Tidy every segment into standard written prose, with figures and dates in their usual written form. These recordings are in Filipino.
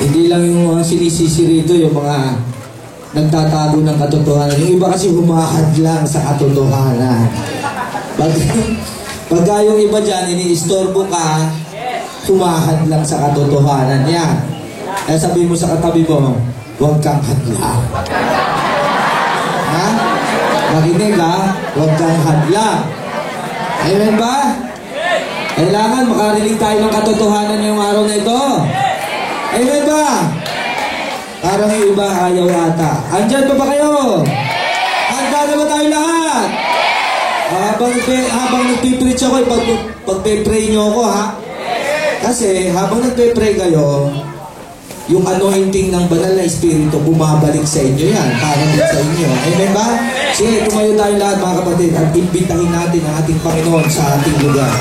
Hindi lang yung mga sinisisi rito, yung mga nagtatago ng katotohanan. Yung iba kasi humahad lang sa katotohanan. Pagka yung iba dyan, iniistorbo ka, humahad lang sa katotohanan. Yan. Kaya sabihin mo sa katabi mo, huwag kang hadla. Ha? Makinig ha? Huwag kang hadla. Amen ba? Kailangan makarinig tayo ng katotohanan ngayong araw na ito. Amen ba? Parang yung iba ayaw ata. Andyan pa ba kayo? Handa na ba tayo lahat? Habang nagpipreach ako, pagpe-pray nyo ako ha. Kasi habang nagpe-pray kayo, yung anointing ng banal na espiritu bumabalik sa inyo yan. Parang sa inyo. Amen ba? Sige, tumayo tayo lahat mga kapatid at imbitahin natin ang ating Panginoon sa ating lugar.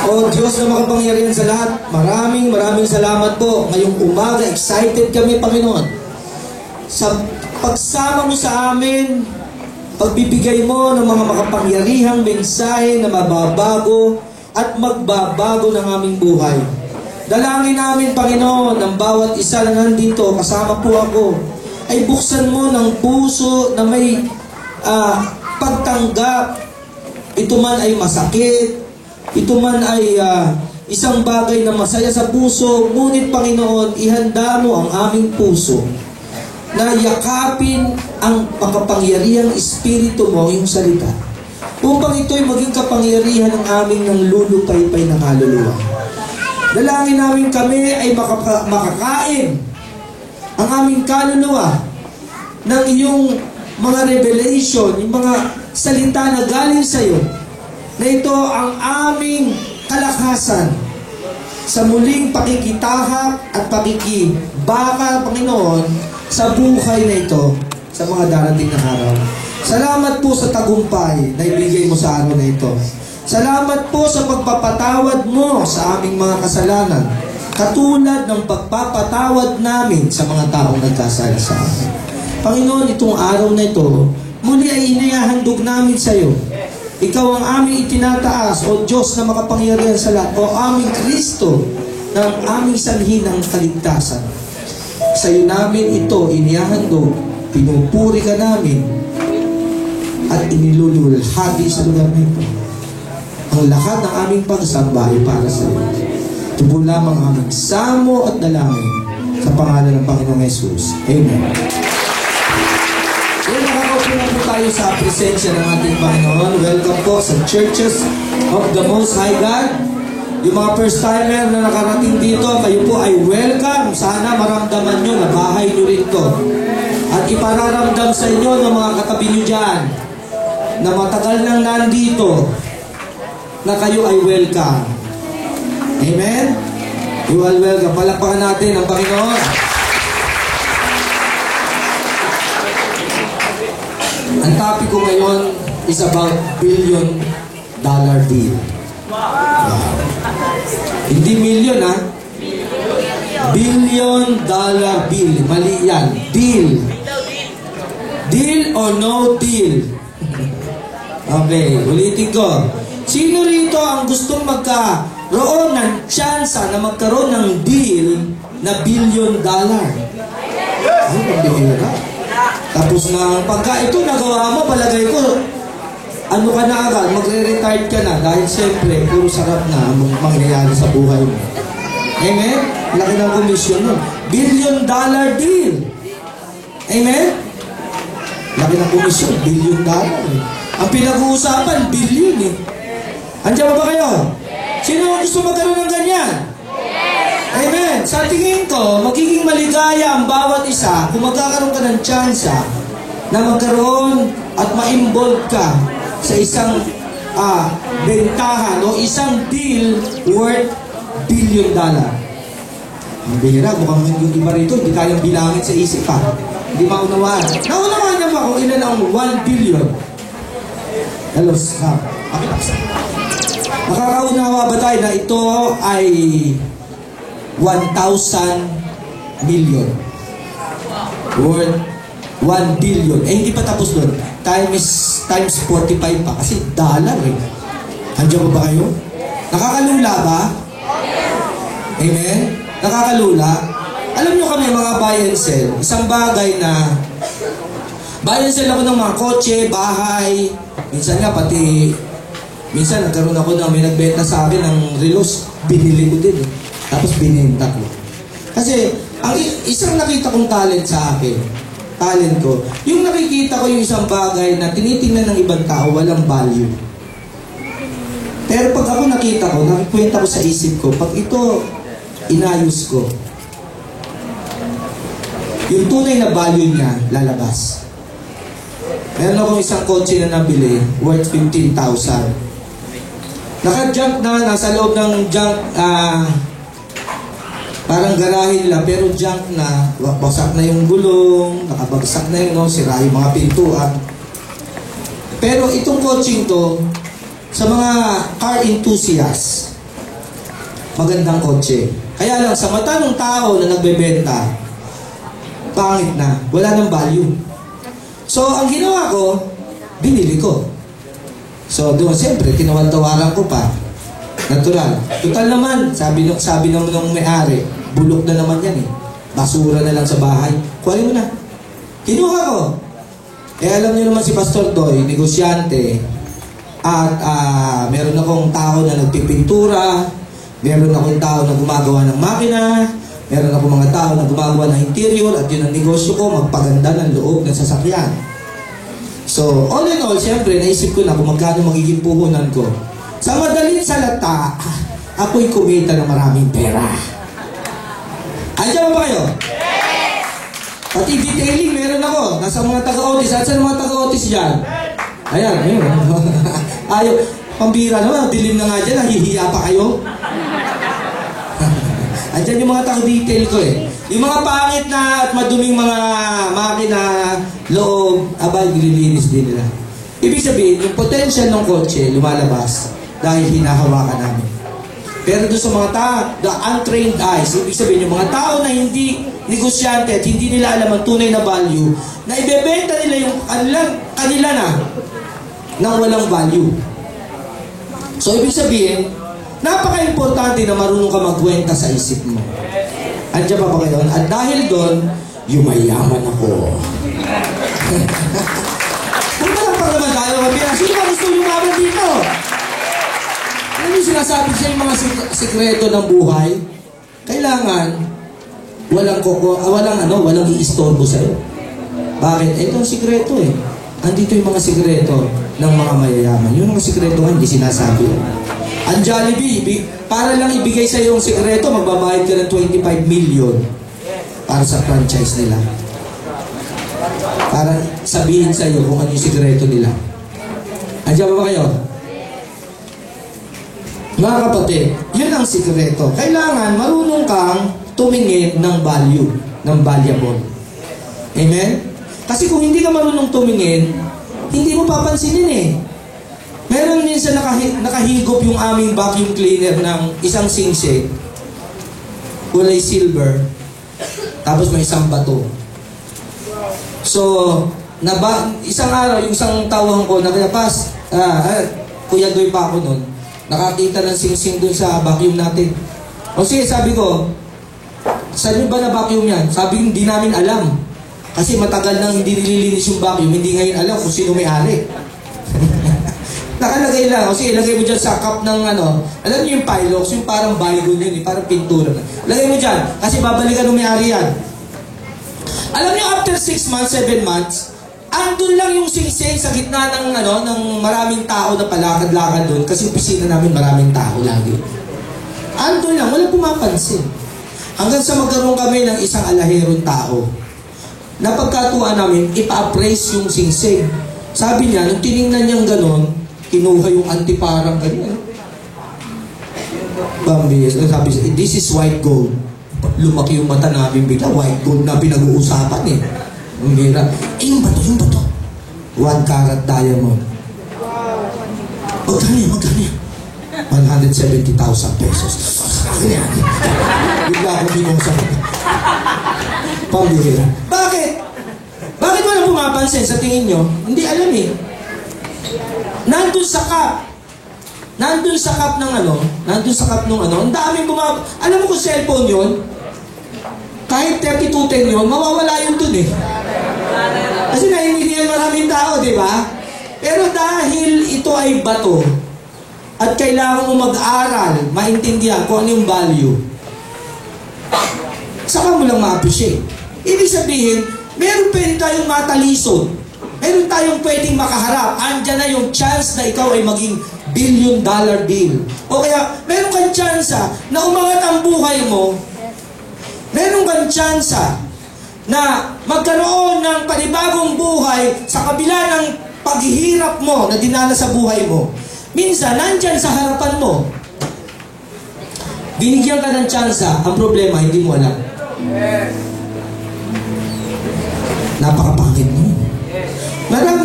O Diyos na makapangyarihan sa lahat, maraming salamat po. Ngayong umaga, excited kami, Panginoon. Sa pagsama mo sa amin, pagbibigay mo ng mga makapangyarihang mensahe na mababago at magbabago ng aming buhay. Dalangin namin, Panginoon, ng bawat isa na nandito, kasama po ako, ay buksan mo ng puso na may pagtanggap. Ito man ay masakit, ito man ay isang bagay na masaya sa puso, ngunit Panginoon, ihanda mo ang aming puso na yakapin ang makapangyarihang espiritu mo, yung salita, upang ito'y maging kapangyarihan ng aming nang lulupay-pay ng kaluluwa. Dalangin namin kami ay makakain ang aming kaluluwa ng iyong mga revelation, yung mga salita na galing sa iyo, na ito ang aming kalakasan sa muling pakikitahak at pakikibaka, Panginoon, sa buhay na ito sa mga darating na araw. Salamat po sa tagumpay na ibigay mo sa araw na ito. Salamat po sa pagpapatawad mo sa aming mga kasalanan, katulad ng pagpapatawad namin sa mga taong nagkasala sa amin. Panginoon, itong araw na ito, muli ay inihahandog namin sa iyo. Ikaw ang aming itinataas, O Diyos na makapangyarihan sa lahat, O aming Kristo, ng aming sanhi ng kaligtasan. Sa iyo namin ito inihahandog, pinupuri ka namin, at inilululhati sa lugar na ito. Ang lahat ng aming pagsamba ay para sa iyo. Tubo lamang ang aming samo at dalangin sa pangalan ng Panginoong Jesus. Amen. Ngayon nakakaupo na po tayo sa presensya ng ating Panginoon. Welcome po sa Churches of the Most High God. Yung mga first timer na nakarating dito, kayo po ay welcome. Sana maramdaman nyo na bahay nyo rin to. At ipararamdam sa inyo ng mga katabi nyo dyan na matagal nang nandito, na kayo ay welcome. Amen? You are welcome. Palakpakan natin ang Panginoon. Ang topic ko ngayon is about billion-dollar deal. Wow. Hindi million ha? Billion-dollar bill. Mali yan. Deal. Deal or no deal? Okay, ulitin ko. Sino rito ang gustong magkaroon ng tsansa na magkaroon ng deal na billion-dollar? Ay, pambihira. Tapos na, pagka ito nagawa mo, palagay ko, ano ka na agad, magre-retired ka na dahil siyempre, puro sarap na mangyayari sa buhay mo. Amen? Laki ng komisyon nun. Billion-dollar deal. Amen? Laki ng komisyon, billion-dollar. Ang pinag-uusapan, billion eh. Andiyan ba kayo? Sino gusto magkaroon ng ganyan? Amen. Sa tingin ko, magiging maligaya ang bawat isa kung magkakaroon ka ng tsansa na magkaroon at ma-involve ka sa isang bentahan o isang deal worth billion-dollar. Ang bihira, mukhang yung iba rito, hindi kayang bilangin sa isip pa. Hindi maunawaan. Naunawaan niya ba kung ilan ang 1 billion? Hello, nakakaunawa ba tayo na ito ay 1,000 million worth 1 billion. Eh, hindi pa tapos doon. Times 45 pa. Kasi dollar eh. Andiyan ba kayo? Nakakalula ba? Amen? Nakakalula. Alam nyo kami mga buy and sell, isang bagay na buy and sell ako ng mga kotse, bahay, minsan nga pati, minsan nagkaroon ako ng may nagbenta sa akin ng relos, binili ko din eh. Tapos binenta ko. Kasi, ang isang nakita kong talent sa akin, talent ko, yung nakikita ko yung isang bagay na tinitingnan ng ibang tao, walang value. Pero pag ako nakita ko, nakikwenta ko sa isip ko, pag ito inayos ko, yung tunay na value niya, lalabas. Meron akong isang kotse na nabili, worth 15,000. Naka-junk na, nasa loob ng junk, parang garahe nila, pero junk na, bagsak na yung gulong, nakabagsak na yung, sira yung mga pintuan. Pero itong coaching to, sa mga car enthusiasts, magandang kotse. Kaya lang, sa mata ng tao na nagbebenta, pangit na, wala ng value. So, ang ginawa ko, binili ko. So, doon, siyempre, tinawal-tawaran ko pa. Natural. Total naman, sabi naman ng may-ari, bulok na naman yan eh. Basura na lang sa bahay. Kuhanin mo na. Kinuha ko. Eh, alam niyo naman si Pastor Doy, negosyante. At meron akong tao na nagpipintura, meron akong tao na gumagawa ng makina, meron akong mga tao na gumagawa ng interior, at yun ang negosyo ko, magpaganda ng loob ng sasakyan. So, all in all, siyempre, naisip ko na kung magkano magiging puhunan ko. Sa madaling salata, ako'y kumita ng maraming pera. Andiyan ba kayo? Yes! Pati detailing, meron ako. Nasa mga taga-otis. Saan mga taga-otis dyan? Ayan, ayun. Ayaw, pambira naman, dilim na nga dyan, nahihiya pa kayo. Andyan yung mga taga-detail ko eh. Yung mga pangit na at maduming mga makina, loob, abay, nililinis din nila. Ibig sabihin, yung potential ng kotse lumalabas dahil hinahawakan namin. Pero doon sa mga tao, the untrained eyes, ibig sabihin, yung mga tao na hindi negosyante at hindi nila alam ang tunay na value, na ibebenta nila yung kanila na nang walang value. So, ibig sabihin, napaka-importante na marunong ka magkwenta sa isip mo. Andiyan pa ba kayo? At dahil doon, yumayaman ako. Kung ba lang pa naman tayo mabira, sino ba gusto yumaman dito? Ano yung sinasabi siya yung mga sikreto ng buhay? Kailangan, walang i-istorbo sa'yo. Bakit? Ito ang sikreto eh. Andito yung mga sikreto ng mga mayayaman. Yung mga sikreto nga, hindi sinasabi. Ang Jollibee, para lang ibigay sa iyo ang sikreto, magbabayad ka ng 25 million para sa franchise nila. Para sabihin sa iyo kung ano yung sikreto nila. Andiyan ba kayo? Mga kapatid, yun ang sikreto. Kailangan marunong kang tumingin ng value, ng valuable. Amen? Kasi kung hindi ka marunong tumingin, hindi mo papansinin eh. Meron minsan nakahigop yung aming vacuum cleaner ng isang sing-sing, kulay silver, tapos may isang bato. So, isang araw, yung isang tawang ko, naglapas, Kuya Doy pa ako nun, nakakita ng sing-sing dun sa vacuum natin. O sige, sabi ko, saan nyo ba na vacuum yan? Sabi ko, hindi namin alam. Kasi matagal nang hindi nililinis yung vacuum, hindi ngayon alam kung sino may-ari. Nakalagay lang. O sige, lagay mo dyan sa cup ng alam niyo yung Pilox, yung parang baygon yun, parang pintura. Lagay mo dyan, kasi babalikan ng may-ari yan. Alam niyo, after 6 months, 7 months, andun lang yung sing-sing sa gitna ng maraming tao na palakad-lakad doon, kasi opisina namin maraming tao lagi. Andun lang, walang pumapansin. Hanggang sa magkaroon kami ng isang alaherong tao. Napagkatuan namin, ipa-appraise yung sing-sing. Sabi niya, nung tinignan niyang ganon, kinuha yung antiparang ganyan. Bambis. Sabi siya, this is white gold. Lumaki yung mata namin bigla. White gold na pinag-uusapan eh. Ang bira. Yung bato, yung bato. 1 carat diamond. Magkano yan? 170,000 pesos. Yan. Bigla ako binungsa. Pambira. Bakit? Bakit wala pumapansin sa tingin nyo? Hindi alam eh. Nandun sa cup. Nandun sa cup ng ang daming alam mo kung cellphone yun? Kahit 3210 yun, mawawala yun dun eh. Kasi nahihilihan maraming tao, di ba? Pero dahil ito ay bato, at kailangan mo mag-aral, maintindihan kung ano yung value, saka mo lang ma-appreciate. Ibig sabihin, meron pa rin tayong matalisod. Meron tayong pwedeng makaharap. Andyan na yung chance na ikaw ay maging billion-dollar deal. O kaya, meron kang chance na umangat ang buhay mo. Meron kang chance na magkaroon ng panibagong buhay sa kabila ng paghihirap mo na dinala sa buhay mo. Minsan, nandyan sa harapan mo. Binigyan ka ng chance, ang problema, hindi mo alam. Napakapangit mo.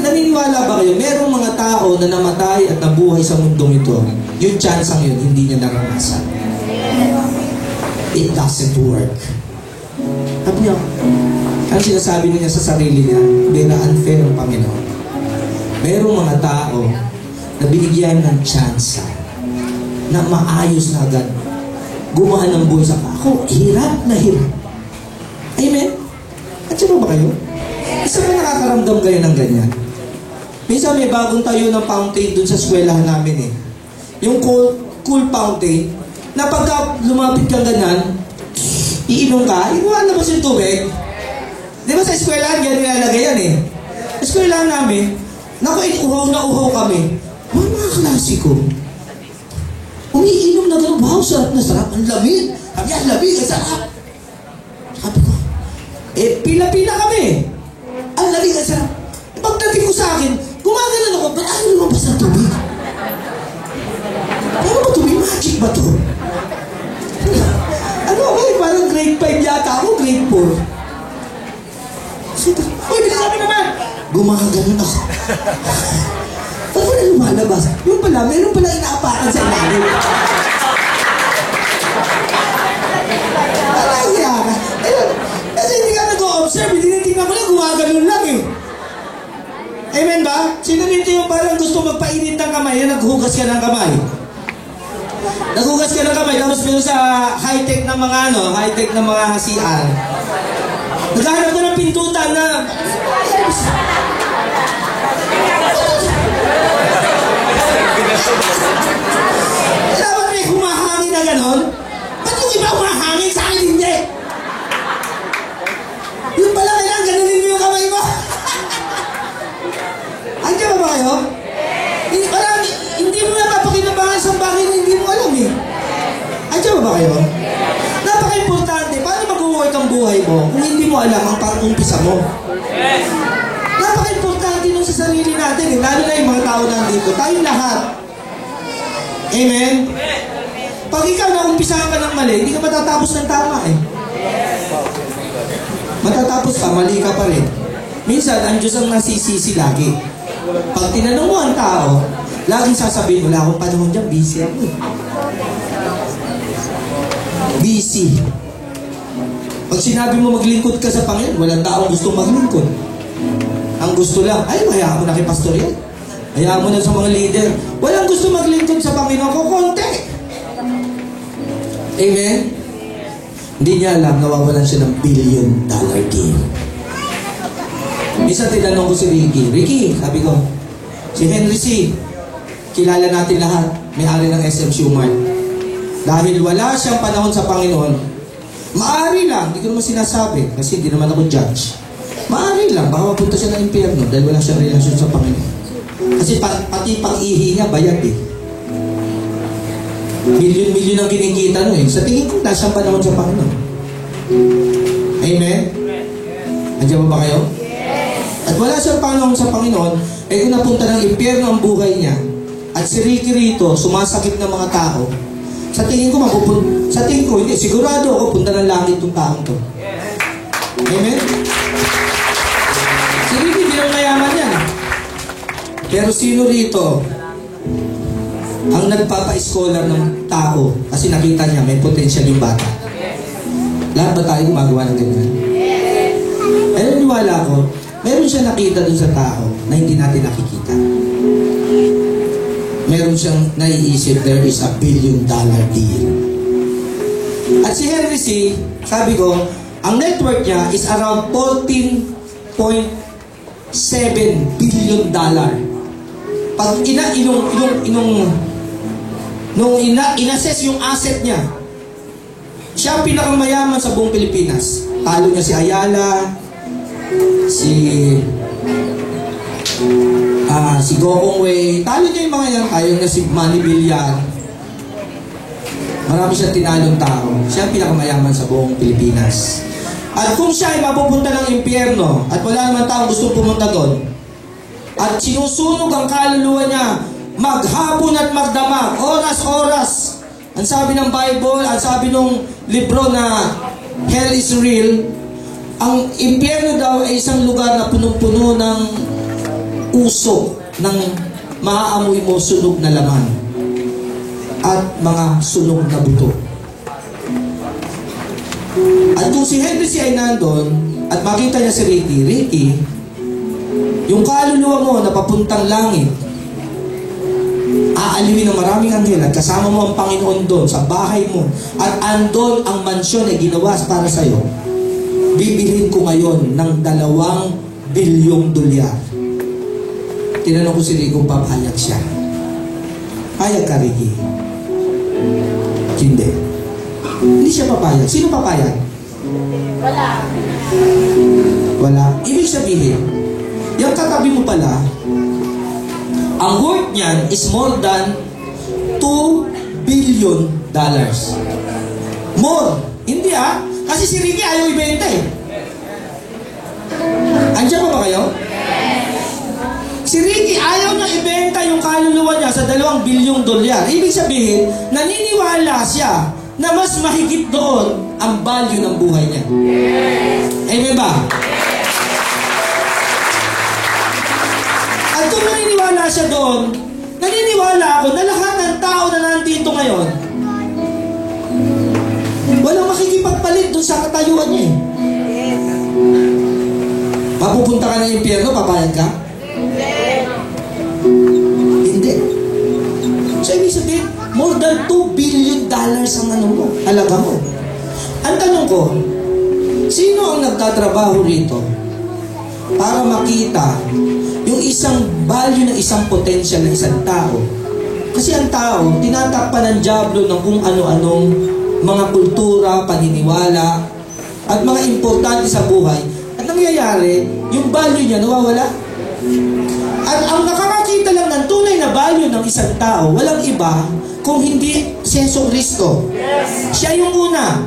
Naniniwala ba kayo? Merong mga tao na namatay at nabuhay sa mundong ito. Yung chance ang yun, hindi niya naranasan. It doesn't work. Sabi niya, ang sinasabi niya sa sarili niya, bina unfair ang Panginoon. Merong mga tao na binigyan ng chance na maayos na agad. Gumaan ng buhay sa ako, hirap na hirap. Amen? At siya ba kayo? Isa ba nakakaramdam kayo ng ganyan? Minsan may bagong tayo ng fountain dun sa eskwelahan namin eh. Yung cool fountain, na pagka lumapit kang ganyan, iinom ka, inuwan na ba yung tubig? Di ba sa eskwelahan, ganyan nilalagay yan eh. Eskwelahan namin, naku, uhaw na uhaw kami. Mga klase ko, umiinom na gano'n, wow, sarap na sarap, ang lamig. Sabi yan, lamig, ang sarap. Sabi ko, pila-pila kami. Ang lamig, ang sarap. Pagdating ko sa akin, gumagalan ako, ba't ayaw lumabas ng tubig? Ano ba tubig? Magic ba to? Ano ako eh, parang grade 5 yata ako, grade 4. Uy, bilisan mo naman! Gumagalan ako. Ba't mo na lumalabas? Yung pala, meron pala inaapakan sa ilalim. Parang kaya ka. Kasi hindi ka nag-o-observe, hindi natingnan mo lang, gumagalan lang eh. Amen ba? Sino dito yung parang gusto magpainit ng kamay, yan naghugas ka ng kamay? Naghugas ka ng kamay, tapos meron sa high-tech ng mga high-tech ng mga CR. Naghahanap ka ng pintutan na... Dapat may humahangin na gano'n? Ba't yung iba humahangin sa akin hindi? Yung pala kailangan ganunin mo yung kamay mo. Andiyan ba kayo? Hindi mo napapakinabangan sa bagay na hindi mo alam eh. Andiyan ba kayo? Napaka-importante. Paano mag-uwag ang buhay mo kung hindi mo alam ang pang-umpisa mo? Napaka-importante nun sa sarili natin eh. Lalo na yung mga tao nandito. Tayong lahat. Amen? Pag ikaw na-umpisahan ka ng mali, hindi ka matatapos ng tama eh. Matatapos ka, mali ka pa rin. Minsan, ang Diyos ang nasisisi lagi. Pag tinanong mo ang tao, laging sasabihin, wala akong panahon dyan, busy ako eh. Busy. Pag sinabi mo maglingkod ka sa Panginoon, walang taong gusto maglingkod. Ang gusto lang, ay, hayaan mo na kay pastor yan. Hayaan mo na sa mga leader. Walang gusto maglingkod sa Panginoon ko, konti. Amen? Hindi niya alam, nawawalan siya ng billion-dollar deal. Minsan tinanong ko si Ricky, sabi ko, si Henry C., kilala natin lahat, may-ari ng SM Shumart. Dahil wala siyang panahon sa Panginoon, maaari lang, hindi ko naman sinasabi, kasi hindi naman ako judge. Maaari lang, baka mapunta siya ng impyerno dahil wala siyang relasyon sa Panginoon. Kasi pati pang-ihi niya, bayad eh. Milyon-milyon ang kinikita no eh. Sa tingin ko, nasa panahon sa Panginoon. Amen? Andiyan ba kayo? At wala siyang panahon sa Panginoon, eh kung napunta ng impyerno ang buhay niya, at si Ricky rito, sumasakit ng mga tao, sa tingin ko, hindi, sigurado ako, punta ng langit itong taong to. Amen? Si Ricky, hindi lang mayaman yan. Pero sino rito ang nagpapa-scholar ng tao kasi nakita niya may potential yung bata? Lahat ba tayo gumagawa ng ganyan? Pero niwala ko, meron siya nakita dun sa tao na hindi natin nakikita. meron siyang naiisip, there is a $1 billion deal. At si Henry C., sabi ko, ang net worth niya is around $14.7 billion. Pag inassess yung asset niya, siya ang pinakamayaman sa buong Pilipinas. Talo niya si Ayala, si Gokong Wei. Talo niya yung mga yan. Ayaw na si Manny Villar. Marami siyang tinalong tao. Siya ang pinakamayaman sa buong Pilipinas. At kung siya ay mapupunta ng impyerno at wala naman taong gusto pumunta doon, at sinusunog ang kaluluwa niya maghapon at magdamag, oras-oras. Ang sabi ng Bible, ang sabi ng libro na Hell is Real, ang impyerno daw ay isang lugar na punong-puno ng usok, ng maaamoy mo sunog na laman at mga sunog na buto. At kung si Henry C. ay nandun at makita niya si Ricky, yung kaluluwa mo na papuntang langit, aaliwin ng maraming anghel at kasama mo ang Panginoon doon sa bahay mo at andon ang mansyon na ginawa para sa'yo. Bibilhin ko ngayon ng $2 billion. Tinanong ko si Ricky kung papayag siya. Payag ka, Ricky? Hindi. Hindi siya papayag. Sino papayag? Wala. Ibig sabihin, yung katabi mo pala, ang worth niyan is more than $2 billion. More. Hindi kasi si Ricky ayaw ibenta eh. Andiyan pa ba kayo? Si Ricky ayaw na ibenta yung kaluluwa niya sa $2 billion. Ibig sabihin, naniniwala siya na mas mahigit doon ang value ng buhay niya. Amen ba? At kung naniniwala siya doon, naniniwala ako na lahat ng tao na nandito ngayon, walang makikipagpalit doon sa katayuan niya eh. Mapupunta ka ng impyerno, papayag ka? Hindi. So, ibig sabihin, more than $2 billion ang halaga mo. Ang tanong ko, sino ang nagtatrabaho rito para makita yung isang value ng isang potential ng isang tao? Kasi ang tao, tinatakpan ng dyablo ng kung ano-anong mga kultura, paniniwala, at mga importante sa buhay. At nangyayari, yung value niya nawawala. At ang nakakakita lang ng tunay na value ng isang tao, walang iba kung hindi si Jesucristo. Siya yung una.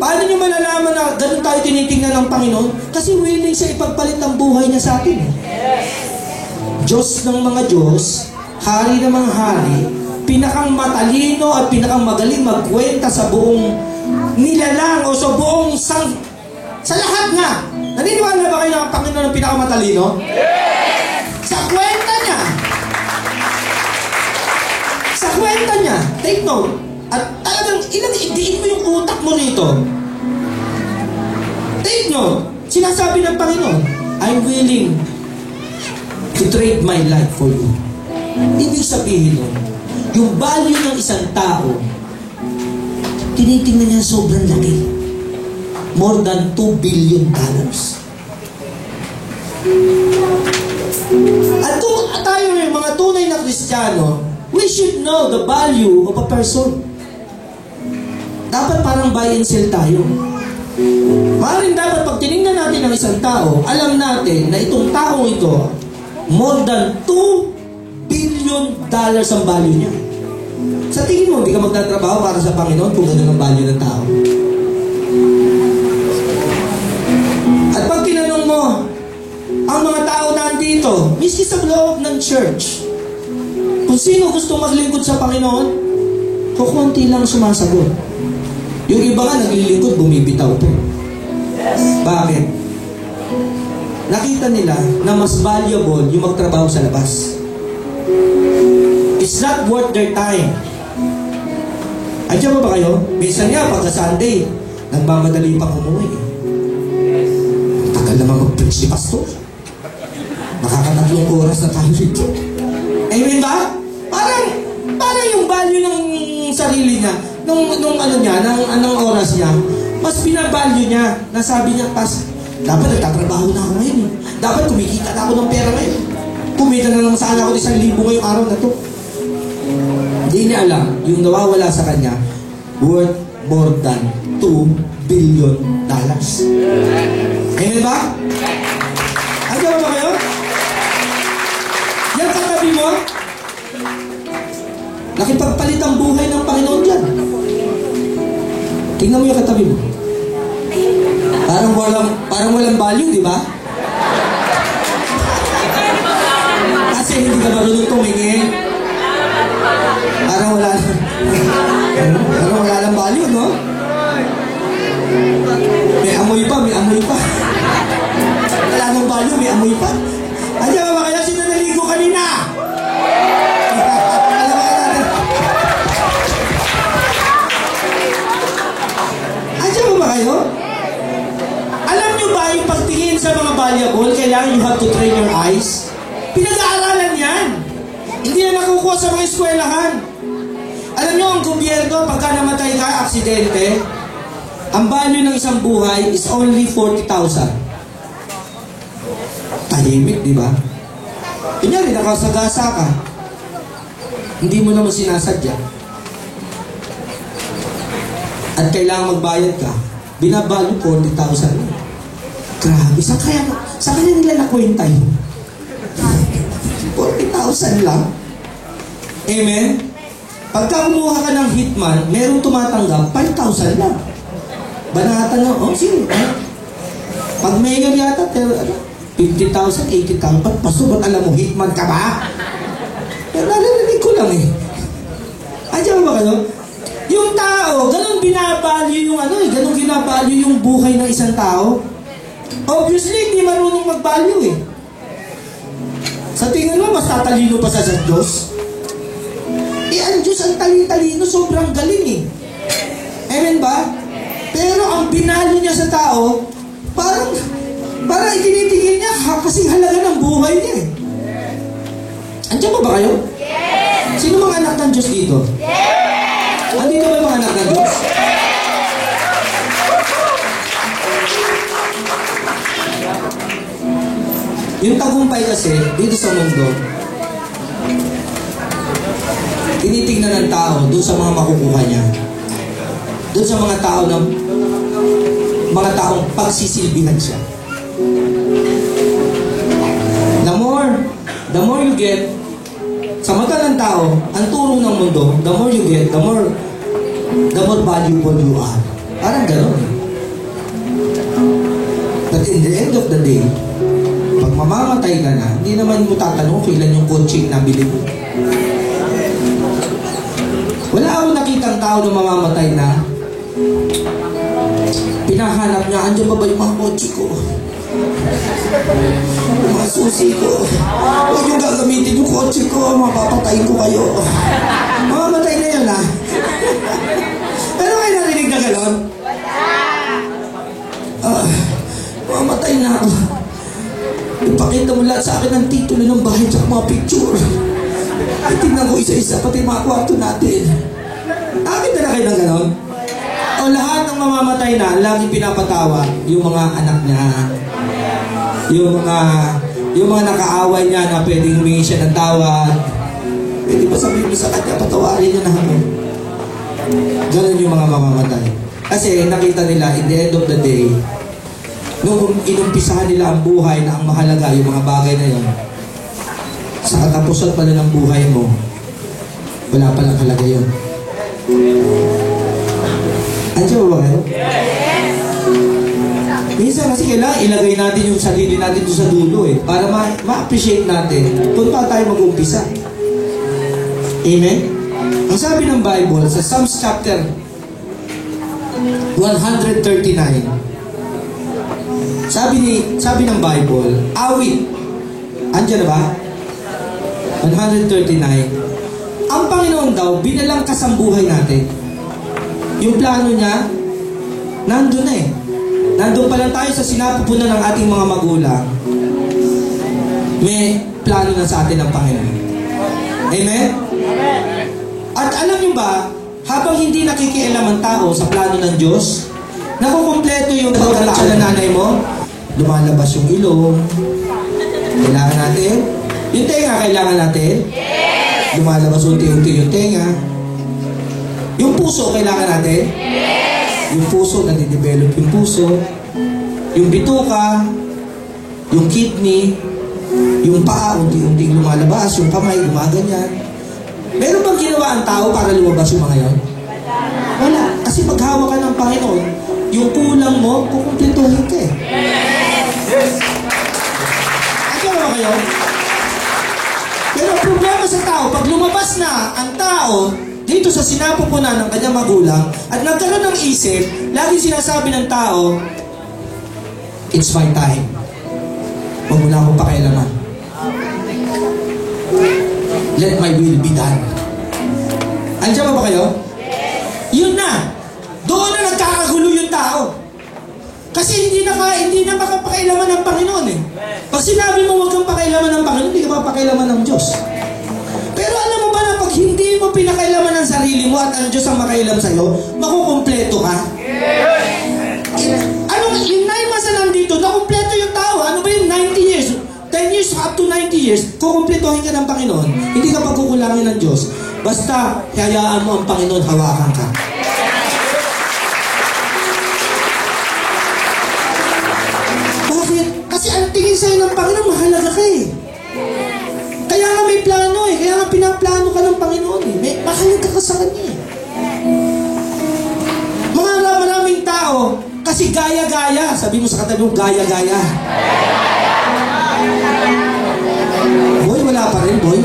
Paano nyo malalaman na ganun tayo tinitingnan ng Panginoon? Kasi willing siya ipagpalit ang buhay niya sa atin. Diyos ng mga Diyos, hari ng mga hari, pinakang matalino at pinakang magaling magkwenta sa buong nilalang o sa buong sa lahat nga. Naniniwala ba kayo na ang Panginoon ang pinakamatalino? Sa kwenta niya. Sa kwenta niya. Take note. At talagang idiin mo yung utak mo rito. Take note. Sinasabi ng Panginoon, I'm willing to trade my life for you. Ibig sabihin nun, yung value ng isang tao, tinitingnan niya sobrang laki. More than $2 billion. At kung tayo yung mga tunay na Kristiyano, we should know the value of a person. Dapat parang buy and sell tayo. Maaaring dapat pag tinignan natin ang isang tao, alam natin na itong taong ito, more than $2 billion ang value niya. Sa tingin mo, hindi ka magtatrabaho para sa Panginoon kung ganun ang value ng tao. At pag tinanong mo, ang mga tao nandito, miski sa loob ng church, kung sino gusto maglingkod sa Panginoon, kukunti lang sumasagot. Yung iba nga naglilingkod, bumibitaw po. Bakit? Nakita nila na mas valuable yung magtrabaho sa labas. It's not worth their time. Andiyan ba kayo? Minsan nga, pagka Sunday, nagmamadali pang umuwi. Tagal naman mag-preach si pastor. Makakatatlong oras na tayo rito. Amen ba? sarili niya, nung ano niya, anong oras niya, mas binavalue niya. Nasabi niya, dapat nagtatrabaho na ako ngayon. Dapat kumikita na ako ng pera ngayon. Kumita na lang sana ako 1,000 ngayong araw na to. Hindi niya alam, yung nawawala sa kanya, worth more than $2 billion. Amen ba? Ano ba kayo? Yan katabi mo, nakipagpalit ang buhay ng Panginoon dyan. Tingnan mo yung katabi mo. Parang walang value, di ba? Kasi hindi ka marunong tumingin. Parang wala lang value, no? May amoy pa. Wala nang value, may amoy pa. Andiyan ba kaya sino naligo kanina? Andiyan ba kayo? Alam nyo ba yung pagtingin sa mga valuable, kailangan you have to train your eyes? Pinag-aaralan yan. Hindi na nakukuha sa mga eskwelahan. Alam nyo, ang gobyerno, pagka namatay ka, aksidente, ang value ng isang buhay is only 40,000. Tahimik, di ba? Kunyari, nakasagasa ka. Hindi mo naman sinasadya. At kailangan magbayad ka. Binabalyo 40,000. Grabe, saan kaya nila nakwenta yun? 40,000 lang. Amen? Pagka kumuha ka ng hitman, merong tumatanggap, 5,000 lang. Banatan na, sige. Pag mayor yata, 50,000, 80,000, paso, ba't alam mo, hitman ka ba? Pero nalalanig ko lang eh. Andiyan ba kayo? Yung tao, ganun binavalue yung ganun ginavalue yung buhay ng isang tao. Obviously, hindi marunong mag-value eh. Sa tingin mo, mas tatalino pa sa Diyos? Ang Diyos ang talino, sobrang galing eh. Amen ba? Pero ang binalo niya sa tao, parang itinitingin niya kasing halaga ng buhay niya eh. Andiyan ba kayo? Yes! Sino mga anak ng Diyos dito? Yes! Andito ba yung mga anak ng Diyos? Yung tagumpay kasi, dito sa mundo, tinitingnan ng tao doon sa mga makukuha niya. Doon sa mga tao na mga taong pagsisilbihan siya. The more you get, sa mata ng tao, ang turong ng mundo, the more you get, the more valuable you are. Parang gano'n eh. But in the end of the day, pag mamamatay ka na, hindi naman mo tatanong kailan yung kotse na bili mo. Wala akong nakitang tao na mamamatay na pinahanap niya, andyan ba yung mga kotse ko? Mga susi ko. Huwag yung gagamitin yung kotse ko, mapapatayin ko kayo. Mamamatay na yun ah. Pero kayo narinig na gano'n? Mamamatay na ako. Ipakita mo lahat sa akin ang titulo ng bahay at mga picture. Tingnan ko isa-isa, pati mga kwarto natin. Akin na kayo ng gano'n? O lahat ng mamamatay na, lagi pinapatawa yung mga anak niya. Yung mga nakaaway niya na pwedeng humingi siya ng tawad. Pwede ba sabihin mo sa kanya, patawarin niya na ako. Ganun yung mga mamamatay. Kasi nakita nila, in the end of the day, nung inumpisahan nila ang buhay na ang mahalaga, yung mga bagay na yun, sa katapusan pala ng buhay mo, wala palang halaga yun. Andiyan ba kayo? Yes! Minsan kasi kailangan ilagay natin yung sarili natin doon sa dulo eh, para ma-appreciate natin kung paano tayo mag-umpisa. Amen? Ang sabi ng Bible sa Psalms chapter 139, sabi ng Bible, awit. Andiyan na ba? 139. Ang Panginoon daw, binalang kasambuhay natin. Yung plano niya, nandun na eh. Nandun pa lang tayo sa sinapupunan ng ating mga magulang. May plano na sa atin ng Panginoon. Amen? At alam niyo ba, habang hindi nakikialam ang tao sa plano ng Diyos, nakukumpleto yung pagkakataon ng nanay mo, lumalabas yung ilong. Kailangan natin? Yung tenga, kailangan natin? Yes! Lumalabas unti-unti yung tenga. Yung puso, kailangan natin? Yes! Yung puso, nadidevelop yung puso. Yung bituka, yung kidney, yung paa, unti-unti lumalabas, yung kamay, gumaganyan. Meron bang ginawa ang tao para lumabas yung mga yon? Wala. Kasi maghawak ka ng Panginoon, yung kulang mo, kukumpletuhin ka eh. Yes! Ano ba kayo? Pero ang problema sa tao, pag lumabas na ang tao dito sa sinapupunan ng kanyang magulang at nagkaroon ng isip, lagi sinasabi ng tao, it's my time. Huwag mo na akong pakialaman. Let my will be done. Andiyan ba kayo? Yun na. Doon na nagkakagulo yung tao. Kasi hindi na makapakailaman ng Panginoon eh. Pag sinabi mo huwag kang pakailaman ng Panginoon, hindi ka mapakailaman ng Diyos. Pero alam mo ba na pag hindi mo pinakailaman ng sarili mo at ang Diyos ang makailam sa'yo, makukumpleto ka? Anong yung 9 months na nandito, nakumpleto yung tao. Ano ba yung 90 years? 10 years up to 90 years, kukumpletohin ka ng Panginoon. Hindi ka pagkukulangin ng Diyos. Basta, hayaan mo ang Panginoon, hawakan ka. Bakit? Kasi ang tingin sa'yo ng Panginoon, mahalaga ka eh. Kaya nga may plano eh. Kaya nga pinaplano ka ng Panginoon eh. Mahalaga ka sa Kanya eh. Mga maraming tao, kasi gaya-gaya. Sabi mo sa katabi mo, gaya-gaya. Boy, wala pa rin, boy.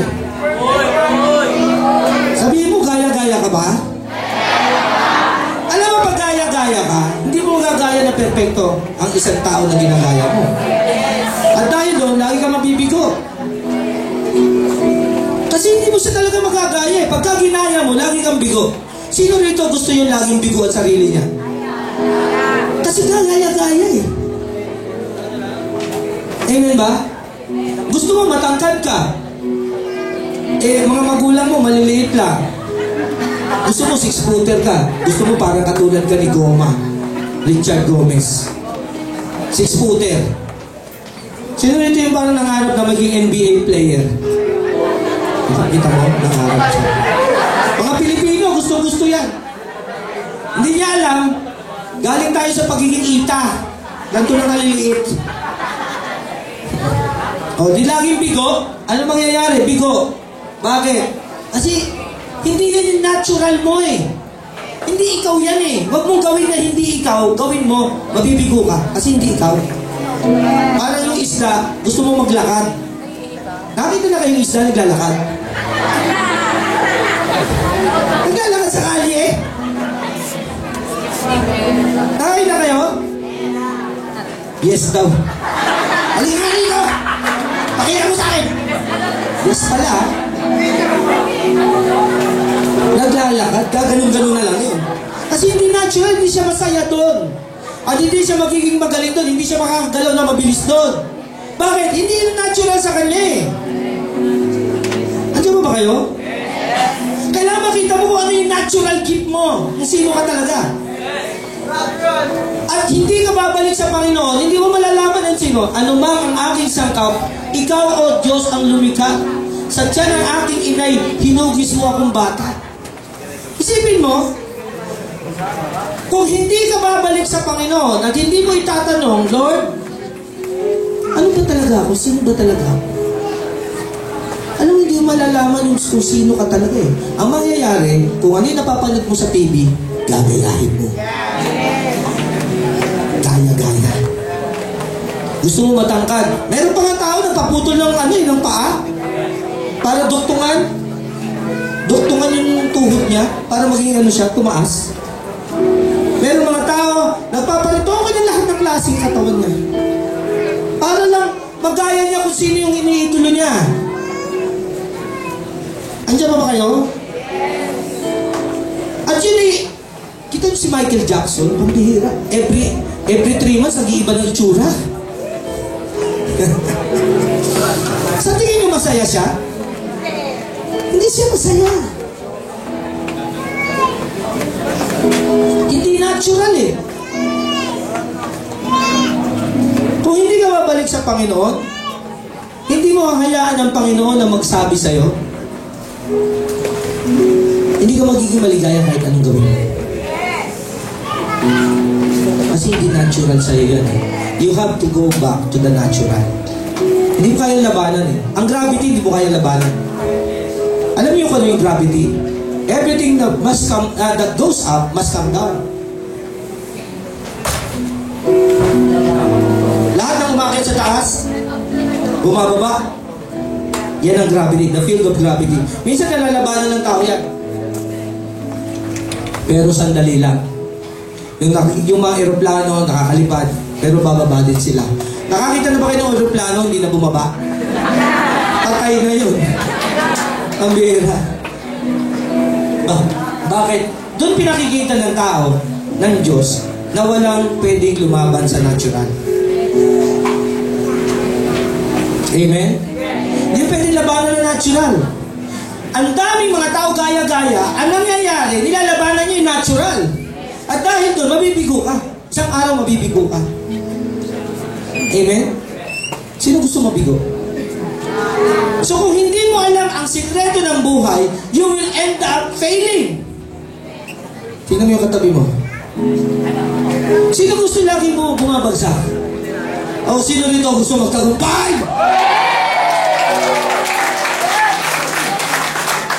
Sabihin mo, gaya-gaya ka ba? Alam mo, pag gaya-gaya ka, hindi mo gagaya na perfecto ang isang tao na ginagaya mo. At dahil doon, lagi ka mabibigo. Kasi hindi mo siya talaga magagaya eh. Pagka ginaya mo, lagi kang bigo. Sino rito gusto yung laging bigo at sarili niya? Kasi gaya-gaya eh. Amen ba? Gusto mo matangkad ka? Eh, mga magulang mo, maliliit lang. Gusto mo 6-footer ka. Gusto mo parang katulad ka ni Goma. Richard Gomez. 6-footer. Sino rito yung parang nangarap na maging NBA player? Kita mo, nangarap siya. Mga Pilipino, gusto-gusto yan. Hindi niya alam, galing tayo sa pagiging ita. Ganito na kaliliit. O, di laging bigo. Ano mangyayari? Bigo. Bakit? Kasi, hindi yan natural mo eh. Hindi ikaw yan eh. Huwag mong gawin na hindi ikaw, gawin mo, mabibigo ka. Kasi hindi ikaw. Parang yung isda, gusto mo maglakad. Nakita na kayo yung isda naglalakad? Naglalakad sa kali eh. Nakita na kayo? Yes daw. Halika dito! Pakita mo sa akin! Yes pala. Naglalakad, gaganon-ganon na lang yun. Kasi hindi natural, hindi siya masaya doon. At hindi siya magiging magaling doon, hindi siya makakagalaw na mabilis doon. Bakit? Hindi yun natural sa kanya eh. Andiyan mo ba kayo? Kailangan makita mo kung ano yung natural gift mo. Kung sino ka talaga. At hindi ka babalik sa Panginoon, hindi mo malalaman ang sino. Ano mang ang aking sangkap, ikaw o Diyos ang lumikha. Sa tiyan ng aking inay, hinugis mo akong bata. Isipin mo, kung hindi ka babalik sa Panginoon at hindi mo itatanong, Lord, ano ba talaga ako? Sino ba talaga ako? Alam mo, hindi mo malalaman yung kung sino ka talaga eh. Ang mangyayari, kung ano yung napapanood mo sa TV, gagayahin mo. Gaya-gaya. Gusto mo matangkad. Meron pa nga tao nagpaputol ng paa para duktungan yung tuhod niya para maging siya, tumaas. Meron mga tao nagpaparitoke ng lahat ng klaseng katawan niya para lang magaya niya kung sino yung iniidolo niya. Andiyan ba kayo? Actually, kita si Michael Jackson, pambihira. Every 3 months, nag-iiba ng itsura. Sa tingin niyo masaya siya? Hindi siya masaya. natural eh. Kung hindi ka babalik sa Panginoon, hindi mo hahayaan ng Panginoon na magsabi sa'yo, hindi ka magiging maligaya kahit anong gawin mo. Kasi hindi natural sa'yo yan eh. You have to go back to the natural. Hindi mo kaya labanan eh. Ang gravity, hindi mo kaya labanan. Alam niyo kung ano yung gravity? Everything that must come, that goes up must come down. Lahat ng umakit sa taas, bumababa. Yan ang gravity, the field of gravity. Minsan nalalabanan ng tao yan. Pero sandali lang. Yung mga aeroplano nakakalipad, pero bababa din sila. Nakakita na ba kayo ng aeroplano, hindi na bumaba? Patay na yun. Ang bihira. Bakit? Doon pinakikita ng tao, ng Diyos, na walang pwedeng lumaban sa natural. Amen? Hindi pwedeng labanan ng natural. Ang daming mga tao gaya-gaya, ang nangyayari, nilalabanan niyo yung natural. At dahil doon, mabibigo ka. Isang araw, mabibigo ka. Amen? Sino gusto mabigo? So kung hindi mo alam ang sikreto ng buhay, you will end up failing. Tingnan mo yung katabi mo. Sino gusto lagi mo bumabagsak? O sino rito gusto magtagumpay?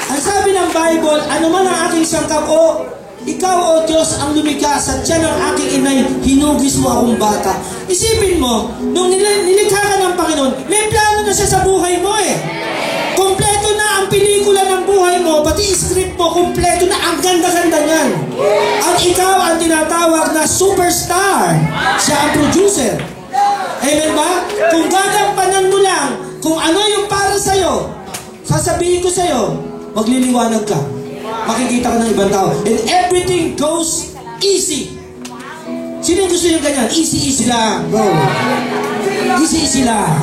Ang sabi ng Bible, ano man ang aking sangkap, ikaw, O Diyos, ang lumikha sa tiyan ng aking inay, hinugis mo akong bata. Isipin mo, nung nilikha ka ng Panginoon, may plano na siya sa buhay mo eh. Kompleto na ang pelikula ng buhay mo, pati script mo, kompleto na, ang ganda-ganda niyan. At ikaw ang tinatawag na superstar. Siya ang producer. Amen ba? Kung gagampanan mo lang, kung ano yung para sa'yo, sasabihin ko sa'yo, magliliwanag ka. Makikita ka ng ibang tao. And everything goes easy. Sino gusto yung ganyan? Easy lang. Go. Easy lang.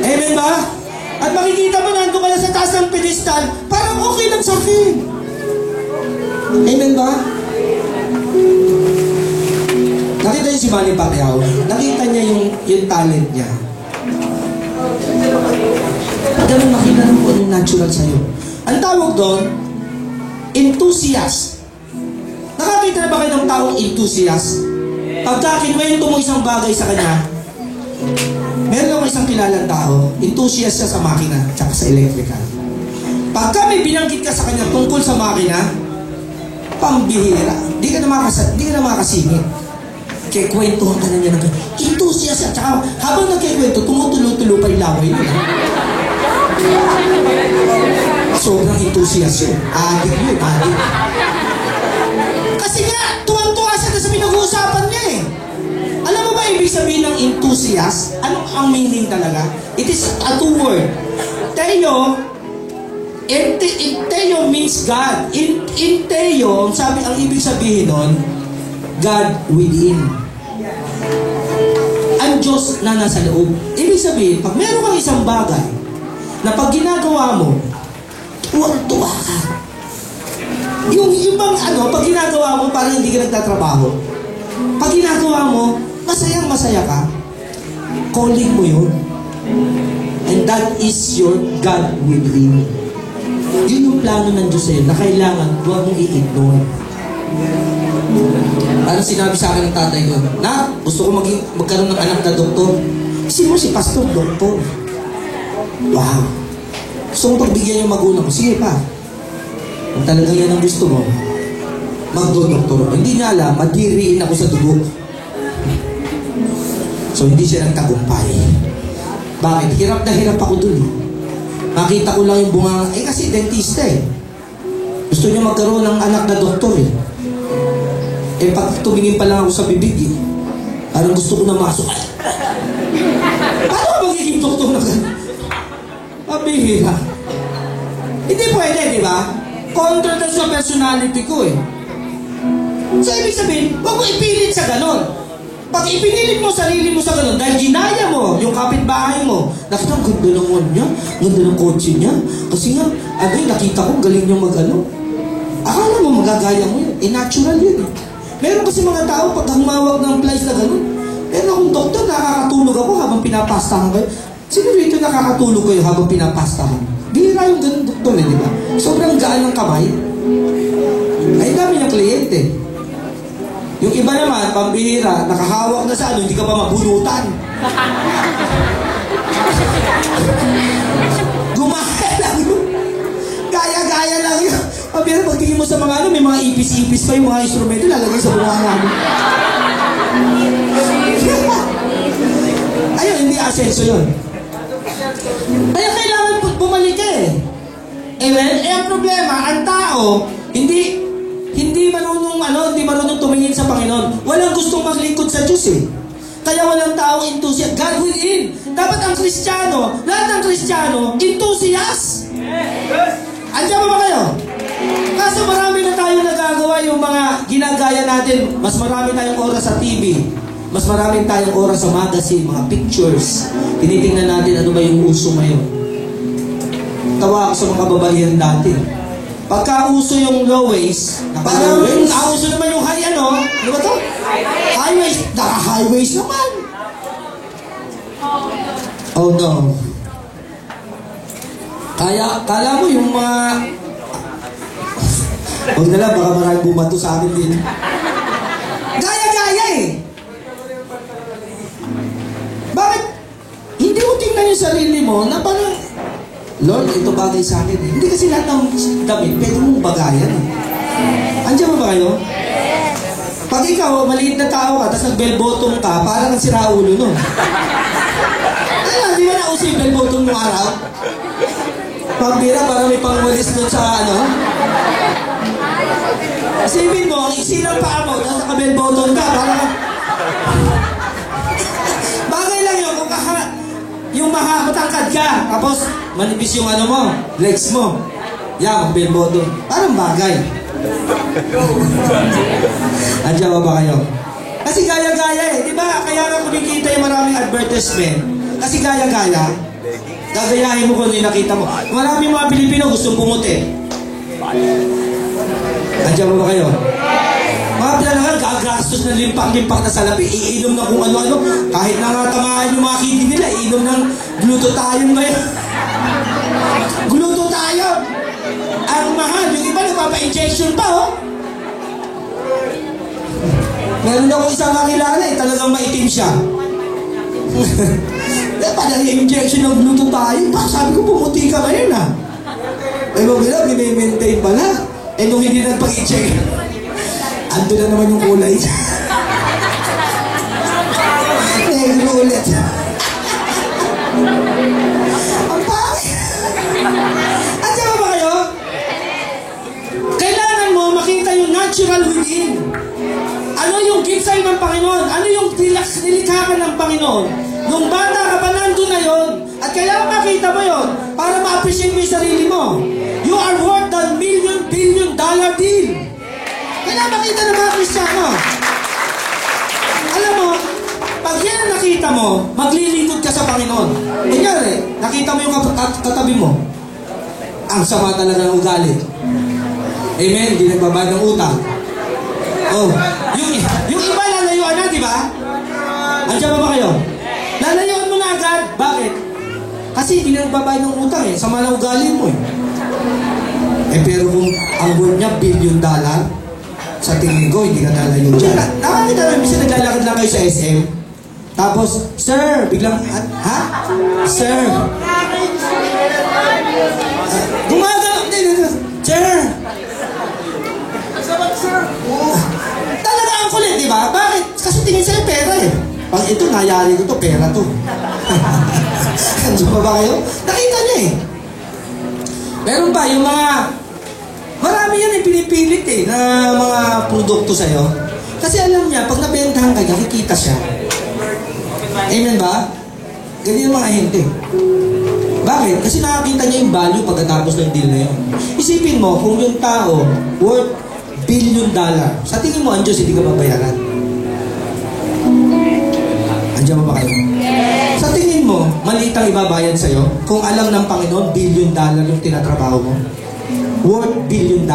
Amen ba? At makikita mo nandun ka na sa taas ng pedestal, parang okay lang sa akin. Amen ba? Nakita niyo si Manny Pacquiao? Nakita niya yung talent niya. Ganun makita ng kung anong natural sa'yo. Ang tawag doon, enthusiast. Nakakita na ba kayo ng taong enthusiast? Pagka kinuwento mo isang bagay sa kanya, meron akong isang kilalang tao, enthusiast siya sa makina, tsaka sa electrical. Pagka may binanggit ka sa kanya tungkol sa makina, pambihira, di ka na makasingit. Kikwentuhan ka na niya ng enthusiast siya, tsaka habang nagkikwento, tumutulo-tulo pa yung laway nila. Sobrang enthusiast yun. Adik yun, adik. Kasi nga, tuwang-tuwa siya sa pinag-uusapan niya eh. Alam mo ba ibig sabihin ng enthusiast? Ano ang meaning talaga? It is a two word. Theo, Theo means God. In Theo, ang ibig sabihin nun, God within. Ang Diyos na nasa loob. Ibig sabihin, pag meron kang isang bagay, na pag ginagawa mo, tuwang-tuwa ka. Yung bang pag ginagawa mo, parang hindi ka nagtatrabaho. Pag ginagawa mo, masayang-masaya ka, calling mo yun. And that is your God within. Yun yung plano ng Diyos na kailangan huwag mong i-ignore. Ano sinabi sa akin ng tatay ko? Na, gusto ko magkaroon ng anak na doktor. Kasi mo si pastor, doktor. Wow. Gusto mo pagbigyan yung magulang ko. Sige pa. Kung talaga yan ang gusto mo, magdo-doktor. Hindi niya alam, madiriin ako sa dugo. So, hindi siya nagtagumpay. Bakit? Hirap na hirap ako dun. Makita ko lang yung bunga. Kasi dentista eh. Gusto niya magkaroon ng anak na doktor eh. Pag tumingin pa lang ako sa bibig eh. Parang gusto ko na masok. Paano ka magiging doktor na gano'n? Mabihira. Hindi pwede, di ba? Contra sa personality ko eh. So, ibig sabihin, huwag mo ipilit sa gano'n. Pag ipinilit mo sarili mo sa gano'n, dahil ginaya mo yung kapitbahay mo, nakita ang ganda ng one niya, ganda ng kotse niya. Kasi nga, nakita ko, galing niya mag-ano. Akala mo magagaya mo yun. Natural yun eh. Meron kasi mga tao, pag humawak ng plies na gano'n, meron akong doktor, nakakatulog ako habang pinapastahan kayo. Sino rito nakakatulog kayo habang pinapastahan? Bihira yung gano'n doktor di ba? Sobrang gaan ng kamay. Ay, dami niyang kliyente. Yung iba naman, pambihira, nakahawak na sa ano, hindi ka pa mabunutan. Gumaya lang yun. Gaya-gaya lang yun. Pambihira, pagtingin mo sa mga ano, may mga ipis-ipis pa yung mga instrumento, lalagay sa bunganga mo. Ayun, hindi asenso yun. Kaya kailangan bumalik eh. Ang problema, ang tao, hindi marunong tumingin sa Panginoon. Walang gustong maglingkod sa Diyos eh. Kaya walang taong enthusiast. God within. Dapat ang Kristiyano, lahat ng Kristiyano, enthusiast. Andiyan ba kayo? Kaso marami na tayo nagagawa yung mga ginagaya natin. Mas marami tayong oras sa TV. Mas marami tayong oras sa magazine, mga pictures. Tinitingnan natin ano ba yung uso ngayon. Tawa ako sa mga babalihan dati. Pagka uso yung low waist, parang uso naman yung high ano ba to? High waist. High waist naman. Oh no. Kala mo yung mga... Huwag na lang, baka maraming bumato sa akin din. Gaya-gaya eh. Bakit? Hindi mo tingnan yung sarili mo na parang, Lord, ito bagay sa akin eh. Hindi kasi lahat ng damit, pwede mong bagayan eh. Andiyan mo ba kayo? Pag ikaw, maliit na tao ka, tapos nag-bell bottom ka, parang ang siraulo nun. Di ba nauso yung bell bottom nung araw? Pambira, parang may pangwalis doon sa ano. Isipin mo, ang iksi ng paa mo, tapos naka-bell bottom ka, parang... Bagay lang yun, kung yung matangkad ka, tapos manipis yung ano mo, legs mo. Yan, bell bottom. Parang bagay. Andiyan ba kayo? Kasi gaya-gaya eh, di ba? Kaya nga kumikita yung maraming advertisement. Kasi gaya-gaya, gagayahin mo kung ano yung nakita mo. Maraming mga Pilipino gustong pumuti. Andiyan ba kayo? Mga pinalagan, gagastos ng limpak-limpak na salapi, iinom na kung ano-ano. Kahit na nga tamaan yung mga kidney nila, iinom ng glutathione ba yun? Glutathione! Ang mahal, yung iba nagpapa-injection pa, oh. Meron akong isang kakilala eh, talagang maitim siya. Padang injection ng glutathione, sabi ko pumuti ka ngayon ah. Eh mabila, may-maintain pala. Eh nung hindi nagpag-injection, ando na naman yung kulay. Negro ulit. Ang pangit. Andiyan ba kayo? Kailangan mo makita yung natural within. Ano yung gift sa'yo ng Panginoon? Ano yung nilikhakan ng Panginoon? Nung bata ka pa, nandun na yun. At kailangan makita mo yun para ma-appreciate mo yung sarili mo. You are worth $1 billion deal. Kailangan makita ng mga Kristiyano. Alam mo, pag yan ang nakita mo, maglilingkod ka sa Panginoon. Kunyari, nakita mo yung katabi mo. Ang sama talaga ng ugali. Amen? Hindi nagbabayad ng utang. Oh, yung iba lalayuan na, di ba? Andiyan ba kayo? Lalayuan mo na agad. Bakit? Kasi hindi na nagbabayad ng utang eh. Sama ng ugali mo eh. Eh pero kung ang worth niya $1 billion, sa tingin ko, hindi ka lalayo dyan. Nakakita namin, minsan naglalakad lang kayo sa SM. Tapos, sir, biglang, ha? Sir. Gumagano, sir. Talaga ang kulit, di ba? Bakit? Kasi tingin sa'yo pera eh. Pag ito, nayari ko to, pera to. Andiyan ba kayo? Nakita niya eh. Meron pa, yung mga... Marami yan yung pinipilit eh, na mga produkto sa'yo. Kasi alam niya, pag nabentahan ka, nakikita siya. Amen ba? Ganyan yung mga hente. Bakit? Kasi nakakita niya yung value pagkatapos ng deal na yun. Isipin mo, kung yung tao worth $1 billion, sa tingin mo, ang Diyos, hindi ka mabayaran. Andiyan ba kayo? Sa tingin mo, maliit ang ibabayad sa'yo kung alam ng Panginoon, $1 billion yung tinatrabaho mo. Worth $1 billion.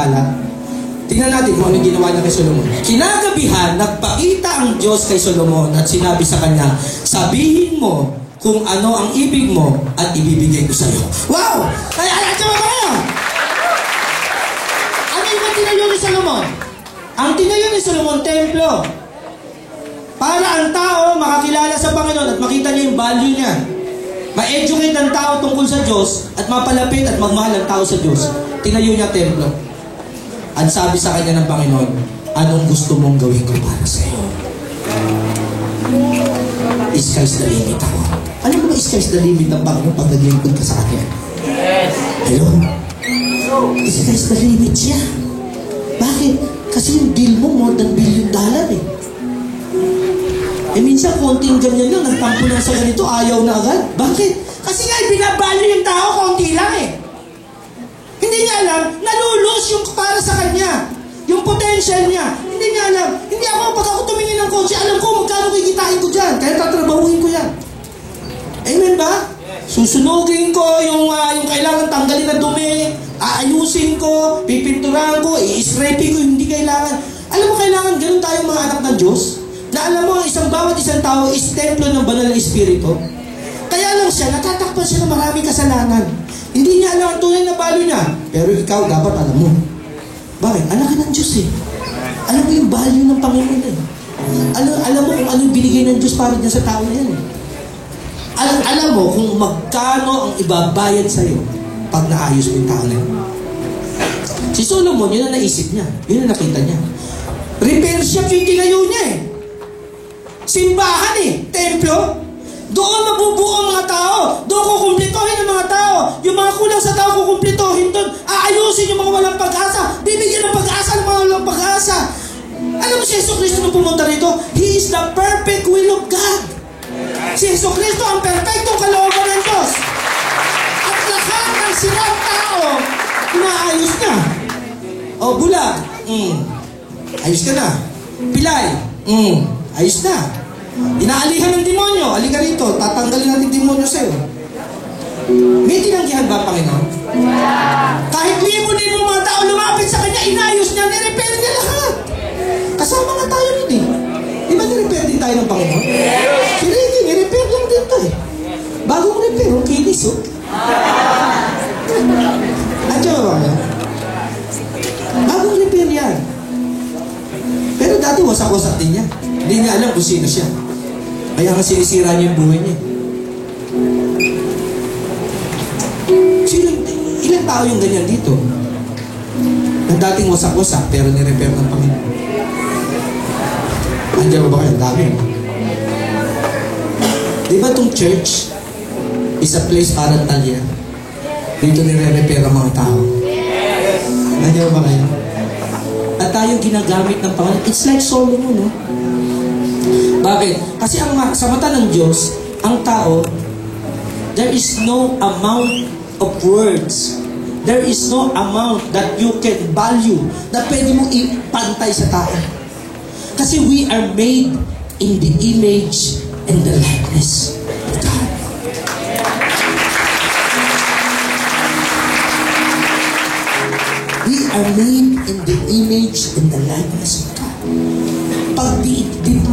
Tingnan natin kung ano ginawa niya kay Solomon. Kinagabihan, nagpakita ang Diyos kay Solomon at sinabi sa kanya, sabihin mo kung ano ang ibig mo at ibibigay ko sa iyo. Wow! Kaya alam ba kayo? Ano yung tinayo ni Solomon? Ang tinayo ni Solomon, templo. Para ang tao makakilala sa Panginoon at makita niya yung value niya. Ma-educate ang tao tungkol sa Diyos at mapalapit at magmahal ang tao sa Diyos. Tinayo niya templo. At sabi sa kanya ng Panginoon, anong gusto mong gawin ko para sa iyo? Sky's the limit ako. Alam mo ba sky's the limit ng Panginoon pag naglingkod ka sa kanya? Yes. Hello? Sky's the limit siya. Bakit? Kasi yung deal mo more than $1 billion eh. Minsan konting ganyan lang, nagtampo lang sa ganito, ayaw na agad. Bakit? Kasi nga, binabalyo yung tao, konti lang eh. Hindi niya alam, nalulus yung para sa kanya. Yung potential niya. Hindi niya alam. Hindi ako, pag ako tumingin ng kotse, alam ko magkano kikitain ko dyan. Kaya tatrabahuin ko yan. Amen ba? Susunugin ko yung kailangan tanggalin na dumi, aayusin ko, pipinturahan ko, i-scraping ko, hindi kailangan. Alam mo, kailangan ganun tayong mga anak ng Diyos. Na alam mo, bawat isang tao is templo ng banal na espiritu. Kaya lang siya, natatakpan siya ng maraming kasalanan. Hindi niya alam ang tunay na value niya. Pero ikaw, dapat alam mo. Bakit? Anak ka ng Diyos eh. Alam mo yung value ng Panginoon eh. Alam mo kung ano yung binigay ng Diyos para niya sa tao na yan eh. Alam mo kung magkano ang ibabayad sa'yo pag naayos mo yung tao na yan. Si Solomon, yun ang naisip niya. Yun ang nakita niya. Repair shop yung tinayo niya eh. Simbahan eh. Templo. Doon mabubuo ang mga tao. Doon kukumplitohin ang mga tao. Yung mga kulang sa tao kukumplitohin doon. Aayusin yung mga walang pag-asa. Bibigyan ng pag-asa ng mga walang pag-asa. Alam mo si Jesucristo nung pumunta rito? He is the perfect will of God. Si Jesucristo ang perfectong kalooban ng Diyos. At lahat ng sirang tao, inaayos niya. O, bulag. Ayos ka na. Pilay. Ayos na. Inaalihan ng demonyo. Halika rito. Tatanggalin natin demonyo sa'yo. May tinanggihan ba, Panginoon? Kahit libo-libo mga tao lumapit sa kanya, inayos niya, nirepair niya lahat. Kasama nga tayo nun eh. Di ba nirepair din tayo ng Panginoon? Si Ricky, nirepair lang din to eh. Bagong repair, kinis oh. Andiyan ba ba? Bagong repair yan. Pero dati wasak-wasak din niya. Hindi niya alam kung sino siya. Kaya nga sinisira niya yung buhay niya. Ilang tao yung ganyan dito? Na dating wasak-wasak pero nirepair ng Panginoon. Andiyan ba kayo? Dami. Di ba itong church is a place para talya? Dito nire-repair ang mga tao. Andiyan ba kayo? At tayo ginagamit ng Panginoon. It's like Solomon, no? Bakit? Kasi sa mata ng Diyos, ang tao, there is no amount of words. There is no amount that you can value na pwede mong ipantay sa tao. Kasi we are made in the image and the likeness of God. We are made in the image and the likeness of God. Pag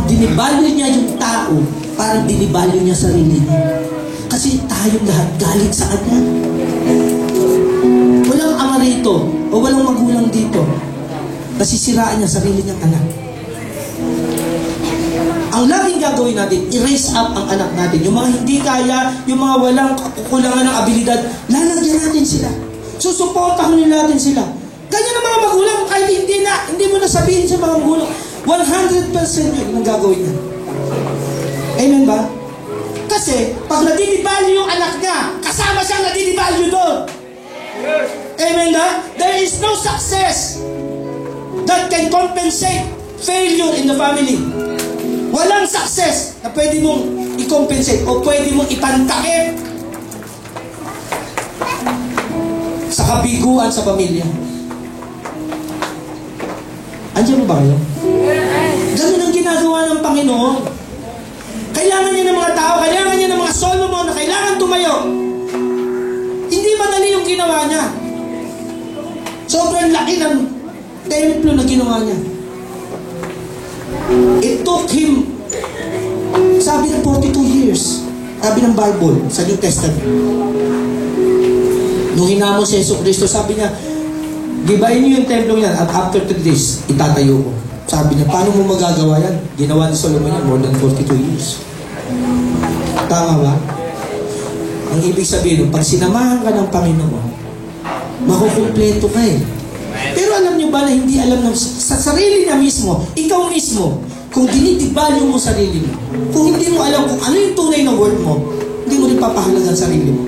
dinivalue niya yung tao, parang dinivalue niya sarili niya. Kasi tayong lahat galing sa Kanya. Walang ama rito, o walang magulang dito. Nasisiraan niya sarili niyang anak. Ang laging gagawin natin, i-raise up ang anak natin. Yung mga hindi kaya, yung mga walang kukulangan ng abilidad, lalagyan natin sila. Susuportahan natin sila. Ganyan ang mga magulang, kahit hindi mo nasabihin sa mga magulang, 100% yun ang gagawin niya. Amen ba? Kasi, pag nadinivalue yung anak niya, kasama siyang nadinivalue doon. Amen ba? There is no success that can compensate failure in the family. Walang success na pwede mong i-compensate o pwede mong ipantakip sa kabiguan sa pamilya. Andiyan ba kayo? Ganun ang ginagawa ng Panginoon. Kailangan niya ng mga tao, kailangan niya ng mga Solomon na kailangan tumayo. Hindi madali yung ginawa niya. Sobrang laki ng templo na ginawa niya. It took him, sabi ng 42 years, sabi ng Bible, sa New Testament. Nung hinamon si Jesucristo, sabi niya, gibain niyo yung templo yan at after 3 days, itatayo ko. Sabi niya, paano mo magagawa yan? Ginawa ni Solomon yan more than 42 years. Tama ba? Ang ibig sabihin, pag sinamahan ka ng Panginoon, makukumpleto ka eh. Pero alam niyo ba na hindi alam ng, sa sarili niya mismo, ikaw mismo, kung dinidevalue mo sarili mo, kung hindi mo alam kung ano yung tunay na worth mo, hindi mo rin papahalagan sarili mo.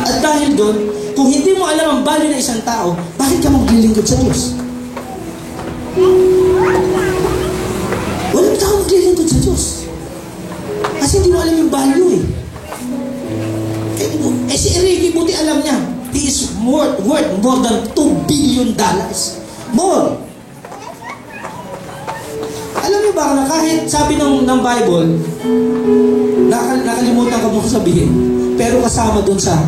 At dahil doon, kung hindi mo alam ang value ng isang tao, bakit ka maglilingkod sa Diyos? Walang tao maglilingkod sa Diyos. Kasi hindi mo alam yung value eh. Si Enrique, buti alam niya, he is worth more than $2 billion. More. Alam niyo ba na kahit sabi ng Bible, nakalimutan ko mo sabihin, pero kasama dun sa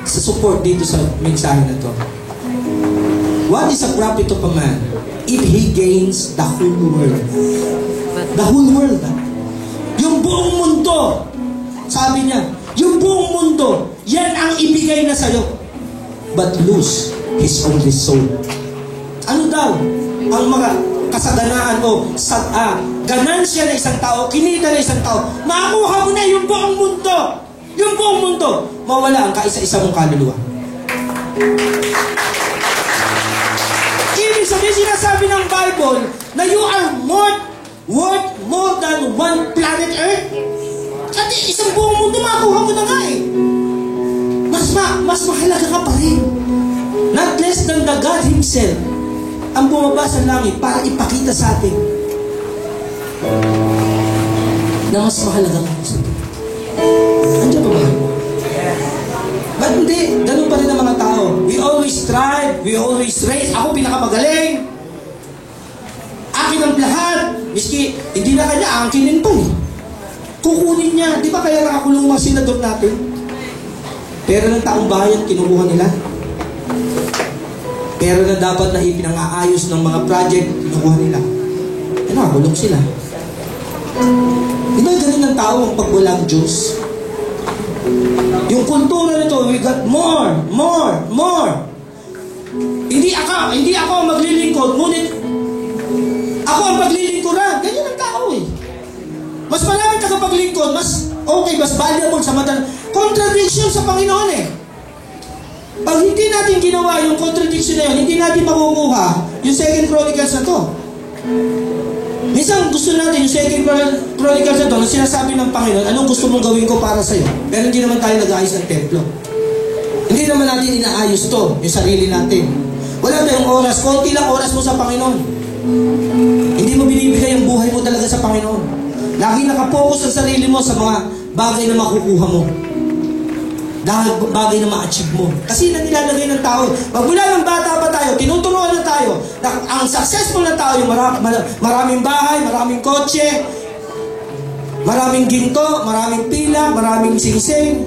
support dito sa mensahe na to. What is a profit of a man if he gains the whole world? The whole world. Yung buong mundo. Sabi niya, yung buong mundo, yan ang ibigay na sa'yo. But lose his only soul. Ano daw ang mga kasaganaan o ganansya na isang tao, kinita na isang tao, makuha mo na yung buong mundo. Yung buong mundo, mawala ang kaisa-isa mong kaluluwa. Ibig sabihin, sinasabi ng Bible na you are worth more than one planet Earth. At isang buong mundo, makuha mo na nga eh. Mas mahalaga ka pa rin. Not less than the God Himself ang bumaba sa langit para ipakita sa atin na mas mahalaga ka sa atin. Andiyan ba ba? Ba't hindi? Ganun pa rin ang mga tao. We always strive, we always race. Ako pinakamagaling. Akin ang lahat. Miski, hindi na kanya, angkinin pa eh. Kukunin niya. Di ba kaya nakakulong mga senador natin? Pero ng taong bayan, kinukuha nila. Pero na dapat na ipinang-aayos ng mga project, kinukuha nila. E nakakulong sila. Di ba ganun ng tao ang pagwalang Diyos? Yung kultura nito, we got more. Hindi ako maglilingkod, ngunit ako ang paglilingkuran. Ganyan ang tao eh. Mas marami tagapaglingkod, mas okay, mas valuable sa mata. Contradiction sa Panginoon eh. Pag hindi natin ginawa yung contradiction na yun, hindi natin makukuha yung 2 Chronicles na to. Minsan gusto natin yung 2 Chronicles na to, na sinasabi ng Panginoon, anong gusto mong gawin ko para sa'yo? Pero hindi naman tayo nag-aayos ng templo. Hindi naman natin inaayos to, yung sarili natin. Wala tayong oras, konti lang oras mo sa Panginoon. Hindi mo binibigay yung buhay mo talaga sa Panginoon. Lagi nakapokus ang sarili mo sa mga bagay na makukuha mo. Dahil bagay na ma-achieve mo. Kasi na nilalagay ng tao. Pag mula ng bata pa tayo, tinuturuan na tayo na ang successful na tao, yung maraming bahay, maraming kotse, maraming ginto, maraming pila, maraming singsing,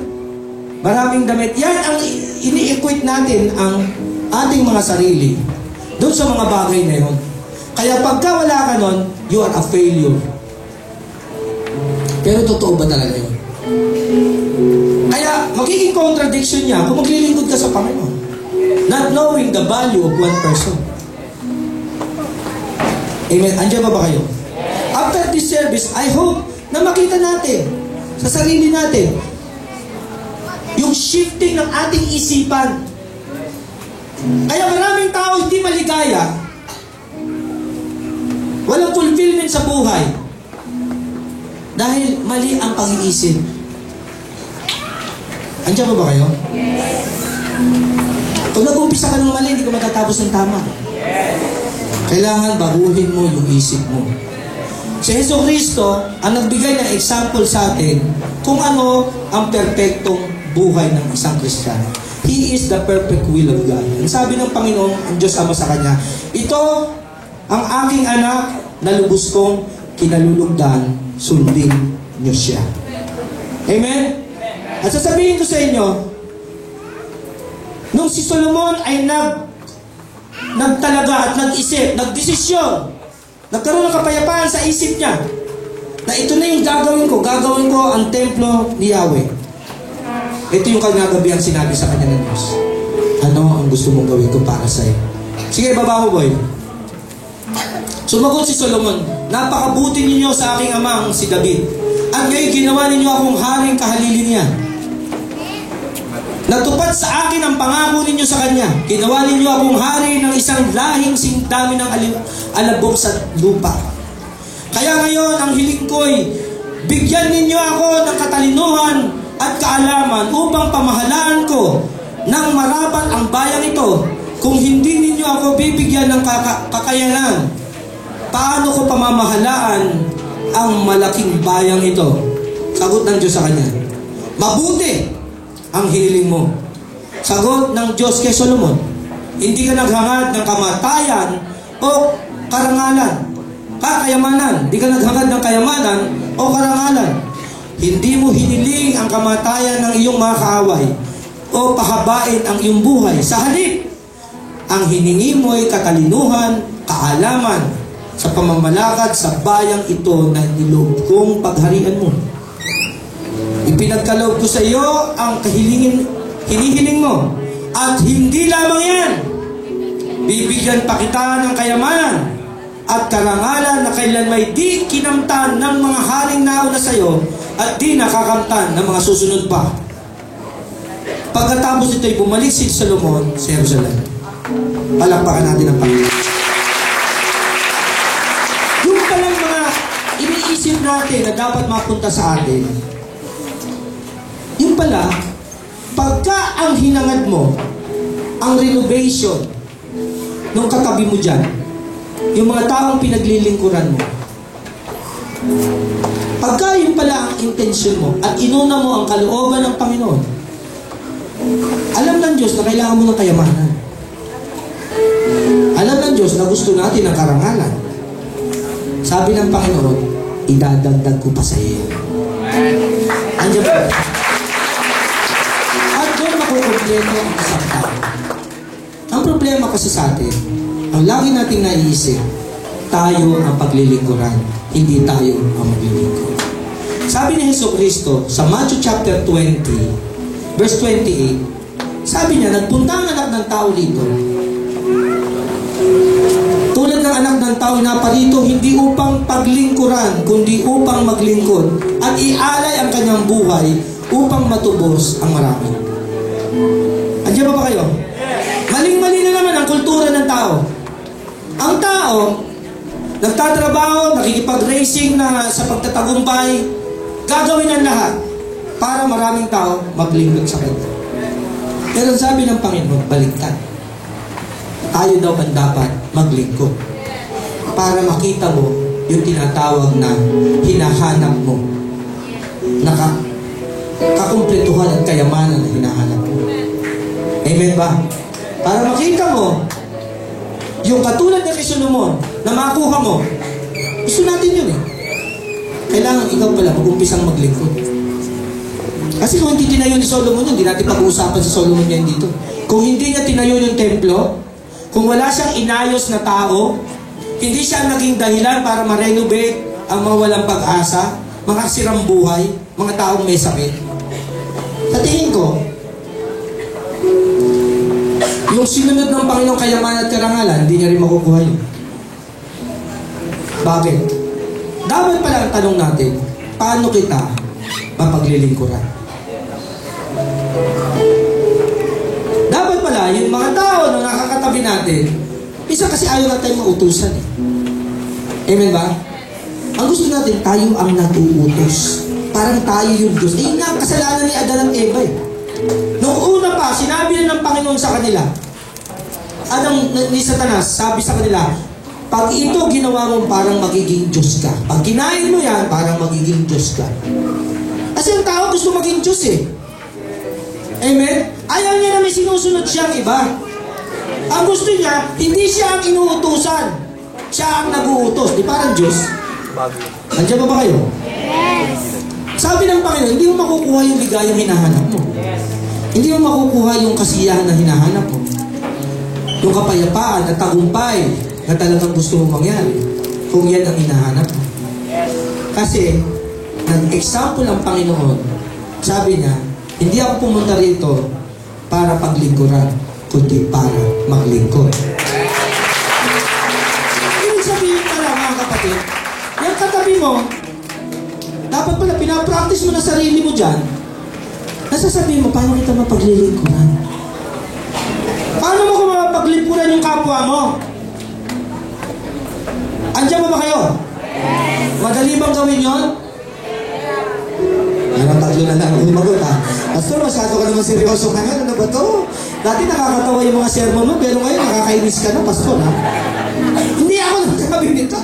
maraming damit. Yan ang ini-equate natin ang ating mga sarili doon sa mga bagay na yun. Kaya pagka wala ka nun, you are a failure. Pero totoo ba talaga yun? Kaya magiging contradiction niya kung maglilingkod ka sa Panginoon. Not knowing the value of one person. Amen? Andiyan ba kayo? After this service, I hope na makita natin sa sarili natin yung shifting ng ating isipan. Kaya maraming tao hindi maligaya, walang fulfillment sa buhay dahil mali ang pag-iisip. Andiyan ba kayo? Kung nag-umpisa ka ng mali, hindi ka matatapos ng tama. Kailangan baguhin mo yung isip mo. Si Jesucristo ang nagbigay ng example sa atin kung ano ang perpektong buhay ng isang Kristiyano. He is the perfect will of God. Ang sabi ng Panginoon, ang Diyos Ama sa Kanya, ito ang aking anak na lubos kong kinalulugdan, sundin niyo siya. Amen? At sasabihin ko sa inyo, nung si Solomon ay nagtalaga at nag-isip, nagdesisyon, nagkaroon ng kapayapaan sa isip niya, na ito na yung gagawin ko ang templo ni Yahweh. Ito yung kagagabihan sinabi sa kanya ng Diyos. Ano ang gusto mong gawin ko para sa'yo? Sige, baba mo, boy. Sumagot si Solomon, napakabuti ninyo sa aking amang si David. At ngayon ginawa ninyo akong haring kahalili niya. Natupad sa akin ang pangako ninyo sa kanya. Ginawa ninyo akong hari ng isang lahing singdami ng alabog sa lupa. Kaya ngayon ang hiling ko'y bigyan ninyo ako ng katalinuhan at kaalaman upang pamahalaan ko ng marapat ang bayang ito. Kung hindi ninyo ako bibigyan ng kakayanan, paano ko pamamahalaan ang malaking bayang ito? Sagot ng Diyos sa kanya, mabuti ang hiniling mo. Sagot ng Diyos kay Solomon, hindi ka naghangad ng kamatayan o karangalan, kakayamanan. Hindi ka naghangad ng kayamanan o karangalan. Hindi mo hiniling ang kamatayan ng iyong mga kaaway o pahabain ang iyong buhay. Sa halip, ang hiningi mo ay katalinuhan, kaalaman sa pamamalakad sa bayang ito na niloob kong pagharian mo. Ipinagkaloob ko sa iyo ang hinihiling mo. At hindi lamang yan, bibigyan pa kita ng kayamanan at karangalan na kailan may di kinamtan ng mga haring nauna sa iyo at di nakakamtan ng mga susunod pa. Pagkatapos ito'y bumalik si Solomon sa Jerusalem. Palakpakan natin ang Panginoon. Yung palang mga iniisip natin na dapat mapunta sa atin, yung pala, pagka ang hinangad mo, ang renovation nung katabi mo dyan, yung mga taong pinaglilingkuran mo, pagka yung pala ang intention mo at inuna mo ang kalooban ng Panginoon, alam ng Diyos na kailangan mo ng kayamanan. Alam ng Diyos na gusto natin ng karangalan. Sabi ng Panginoon, idadagdag ko pa sa iyo. Andiyan po. At doon makukumpleto ang isang tao. Ang problema kasi sa atin, ang lagi nating naiisip, tayo ang paglilingkuran, hindi tayo ang maglilingkod. Sabi ni Jesucristo sa Matthew chapter 20, verse 28, sabi niya, nagpunta ang anak ng tao dito. Tulad ng anak ng tao na parito, hindi upang paglingkuran, kundi upang maglingkod at ialay ang kanyang buhay upang matubos ang marami. Andiyan ba kayo? Maling-mali na naman ang kultura ng tao. Ang tao, nagtatrabaho, nakikipag-racing na sa pagtatagumpay, gagawin ang lahat para maraming tao maglingkod sa kanya. Pero sabi ng Panginoon, baliktad. Tayo daw ang dapat maglingkod para makita mo yung tinatawag na hinahanap mo, kakumpletuhan at kayamanan na hinahanap mo. Amen ba? Para makita mo yung katulad na kay Solomon na makuha mo. Gusto natin yun eh. Kailangan ikaw pala mag-umpisang maglingkod. Kasi kung hindi tinayo ni Solomon yun, hindi natin pag-uusapan sa Solomon yan dito. Kung hindi niya tinayo yung templo, kung wala siyang inayos na tao, hindi siya naging dahilan para ma-renovate ang mga walang pag-asa, mga sirang buhay, mga taong may sakit. Sa tingin ko, yung sinunod ng Panginoong kayamanan at karangalan, hindi niya rin makukuha yun. Bakit? Dapat pala ang tanong natin, paano kita mapaglilingkuran? Dapat pala, yung mga tao na nakakatabi natin, isa kasi ayaw natin mautusan eh. Amen ba? Ang gusto natin, tayo ang natuutos. Parang tayo yung Diyos. Eh, yun nga, kasalanan ni Adan at Eva eh. Noong una pa, sinabi na ng Panginoon sa kanila, ni Satanas, sabi sa kanila, pag ito ginawa mo, parang magiging Diyos ka. Pag kinain mo yan, parang magiging Diyos ka. Kasi ang tao gusto maging Diyos eh. Amen? Ayaw niya na may sinusunod siyang iba. Ang gusto niya, hindi siya ang inuutusan. Siya ang nag-uutos. Di parang Diyos? Nandiyan ba kayo? Yes! Sabi ng Panginoon, hindi mo makukuha yung ligayang hinahanap mo. Yes. Hindi mo makukuha yung kasiyahan na hinahanap mo. yung kapayapaan at tagumpay na talagang gusto mong mangyari. Kung yan ang hinahanap mo. Kasi, nag-example ang Panginoon. Sabi niya, hindi ako pumunta rito para paglingkuran, kundi para maglingkod. Ibig sabihin pala, mga kapatid, yung katabi mo, dapat pala pinapractice mo na sarili mo dyan, nasasabihin mo, paano kita mapaglilingkuran? Paano mo kung mapaglingkuran yung kapwa mo? Andiyan mo ba kayo? Madali bang gawin yun? Parang tatlo na lang umagot ha. Pastor, masyado ka naman seryoso ka ngayon. Ano ba to? Dati nakakatawa yung mga sermon mo, pero ngayon nakakainis ka na, Pastor ha. Hindi ako nagsabi nito.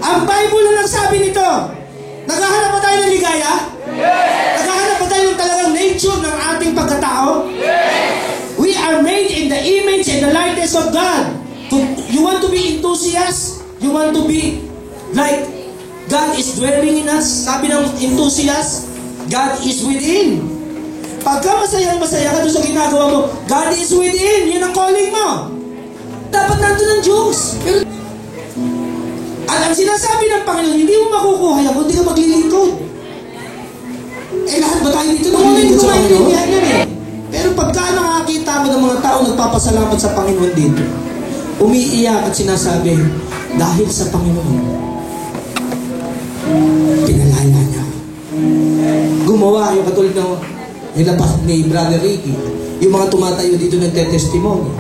Ang Bible na nagsabi nito. Naghahanap ba tayo ng ligaya? Naghahanap ba tayo ng talagang nature ng ating pagkatao? We are made in the image and the likeness of God. You want to be enthusiast? You want to be like God is dwelling in us? Sabi ng enthusiast, God is within. Pagka masayang-masaya ka doon sa ginagawa mo, God is within. Yan ang calling mo. Dapat nandun ang Diyos. Pero, at ang sinasabi ng Panginoon, hindi mo makukuha yan kung hindi ka maglilingkod. Lahat ba tayo dito naglilingkod sa Panginoon? Yan eh. Pero pagka nakakita mo ng mga tao nagpapasalamat sa Panginoon dito, umiiyak at sinasabi, dahil sa Panginoon, pinalaya niya. Gumawa yung katulad ng nilapas ni Brother Ricky, yung mga tumatayo dito nagte-testimony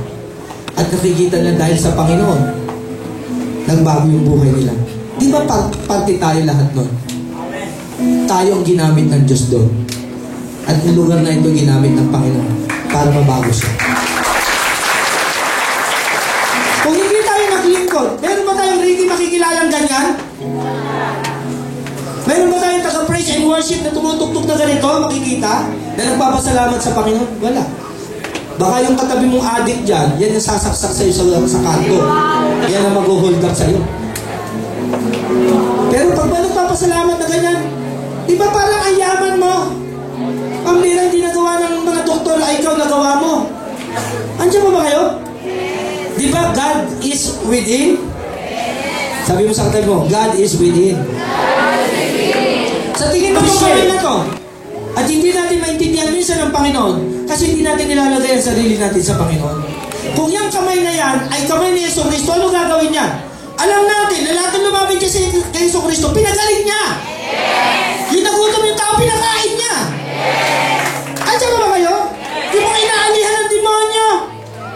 at nakikita na dahil sa Panginoon nagbago yung buhay nila. Di ba parte tayo lahat nun? Tayo ang ginamit ng Diyos doon at yung lugar na ito ginamit ng Panginoon para mabago siya. Kung hindi tayo naglingkod, meron ba tayong Ricky makikilalang ganyan? Meron ba tayong taga-praise and worship na tumutugtog na ganito, makikita? Na nagpapasalamat sa Panginoon? Wala. Baka yung katabi mong addict dyan, yan yung sasaksak sa'yo sa kanto. Yan ang mag-hold up sa'yo. Pero pag ba nagpapasalamat na ganyan, di ba parang ang yaman mo? Pambirang ginagawa ng mga doktor ay ikaw nagawa mo. Andiyan mo ba kayo? Di ba God is within? Sabi mo sa katabi mo, God is within. Sa tingin mo kamay na to, at hindi natin maintindihan minsan ng Panginoon kasi hindi natin nilalagay ang sarili natin sa Panginoon. Kung yung kamay na yan ay kamay ni Yeso Cristo, ano gagawin niya? Alam natin na lahat ng lumapit kasi kay Yeso Cristo, pinagaling niya. Yung nagutom yung tao, pinakain niya. Andiyan ba kayo? Di mo inaalihan ng demonyo.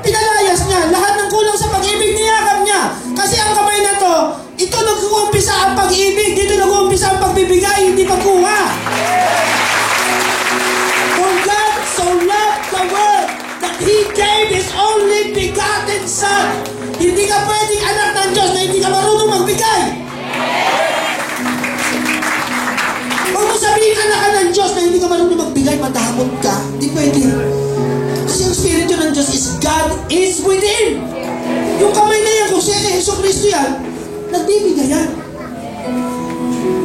Pinalayas niya. Lahat ng kulang sa pag-ibig, niyakap niya. Kasi ang kamay na to, ito nag-uumpisa ang pag-ibig. Dito nag-uumpisa ang pagbibigay, hindi pagkuha. For God so loved the world that He gave His only begotten Son. Hindi ka pwedeng anak ng Diyos na hindi ka marunong magbigay. Huwag mo sabihin anak ka ng Diyos na hindi ka marunong magbigay, matahapon ka. Hindi pwede. Kasi ang Espiritu ng Diyos is God is within. Yung kamay na yan, kung siya kay Yeso Cristo yan, nagbibigay yan.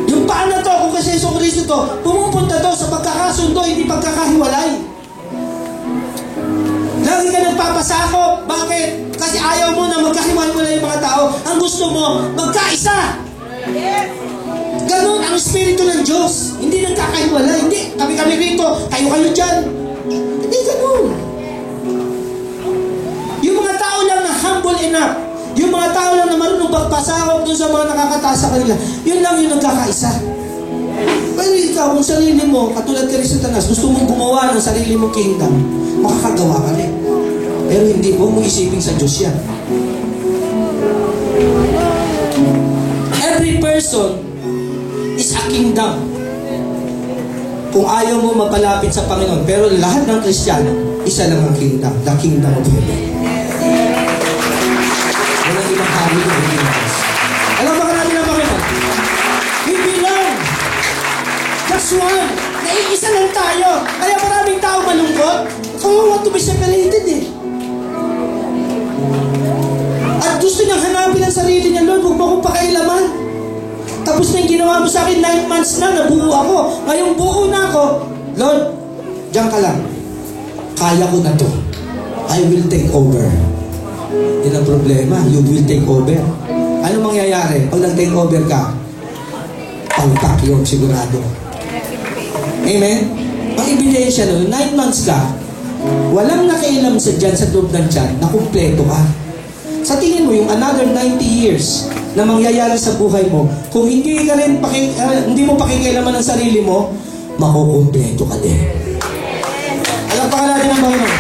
Yung paa na to, kung kasi Yeso Cristo to, pumupunta to sa pagkakasundo, hindi pagkakahiwalay. Lagi ka nagpapasakop. Bakit? Kasi ayaw mo na magkahiwalay yung mga tao. Ang gusto mo, magkaisa. Ganon ang Espiritu ng Diyos. Hindi nagkakahiwalay. Hindi, kami-kami rito, kayo-kayo dyan. Hindi ganon. Yung mga tao lang na humble enough, yung mga tao lang na marunong magpasakop dun sa mga nakakataas sa kanila, yun lang yung nagkakaisa. Pero ikaw, kung sarili mo, katulad ka rin sa Tanas, gusto mong gumawa ng sarili mong kingdom, makakagawa ka rin. Pero hindi mo isipin sa Diyos yan. Every person is a kingdom. Kung ayaw mo mapalapit sa Panginoon, pero lahat ng Kristiyano, isa lang ang kingdom, the kingdom of heaven. Walang ibang hari ng Pilipinas. Alam ba natin ang Panginoon? We belong. That's one. Naiisa lang tayo. Kaya maraming tao malungkot. Kung want to be separated eh. At gusto niyang hanapin ang sarili niya, Lord, huwag mo akong pakailaman. Tapos na yung ginawa mo sa akin, 9 months na, nabuo ako. Ngayong buo na ako, Lord, diyan ka lang. Kaya ko na to. I will take over. Yan ang problema. You will take over. Ano mangyayari pag nag-take over ka? Pangtak yun, sigurado. Amen? Ang ebidensya nun, 9 months ka, walang nakialam sa dyan sa loob ng tiyan na kumpleto ka. Sa tingin mo, yung another 90 years na mangyayari sa buhay mo, kung hindi ka rin hindi mo pakikialaman ng sarili mo, makukumpleto ka din. Alam pa natin ang Panginoon.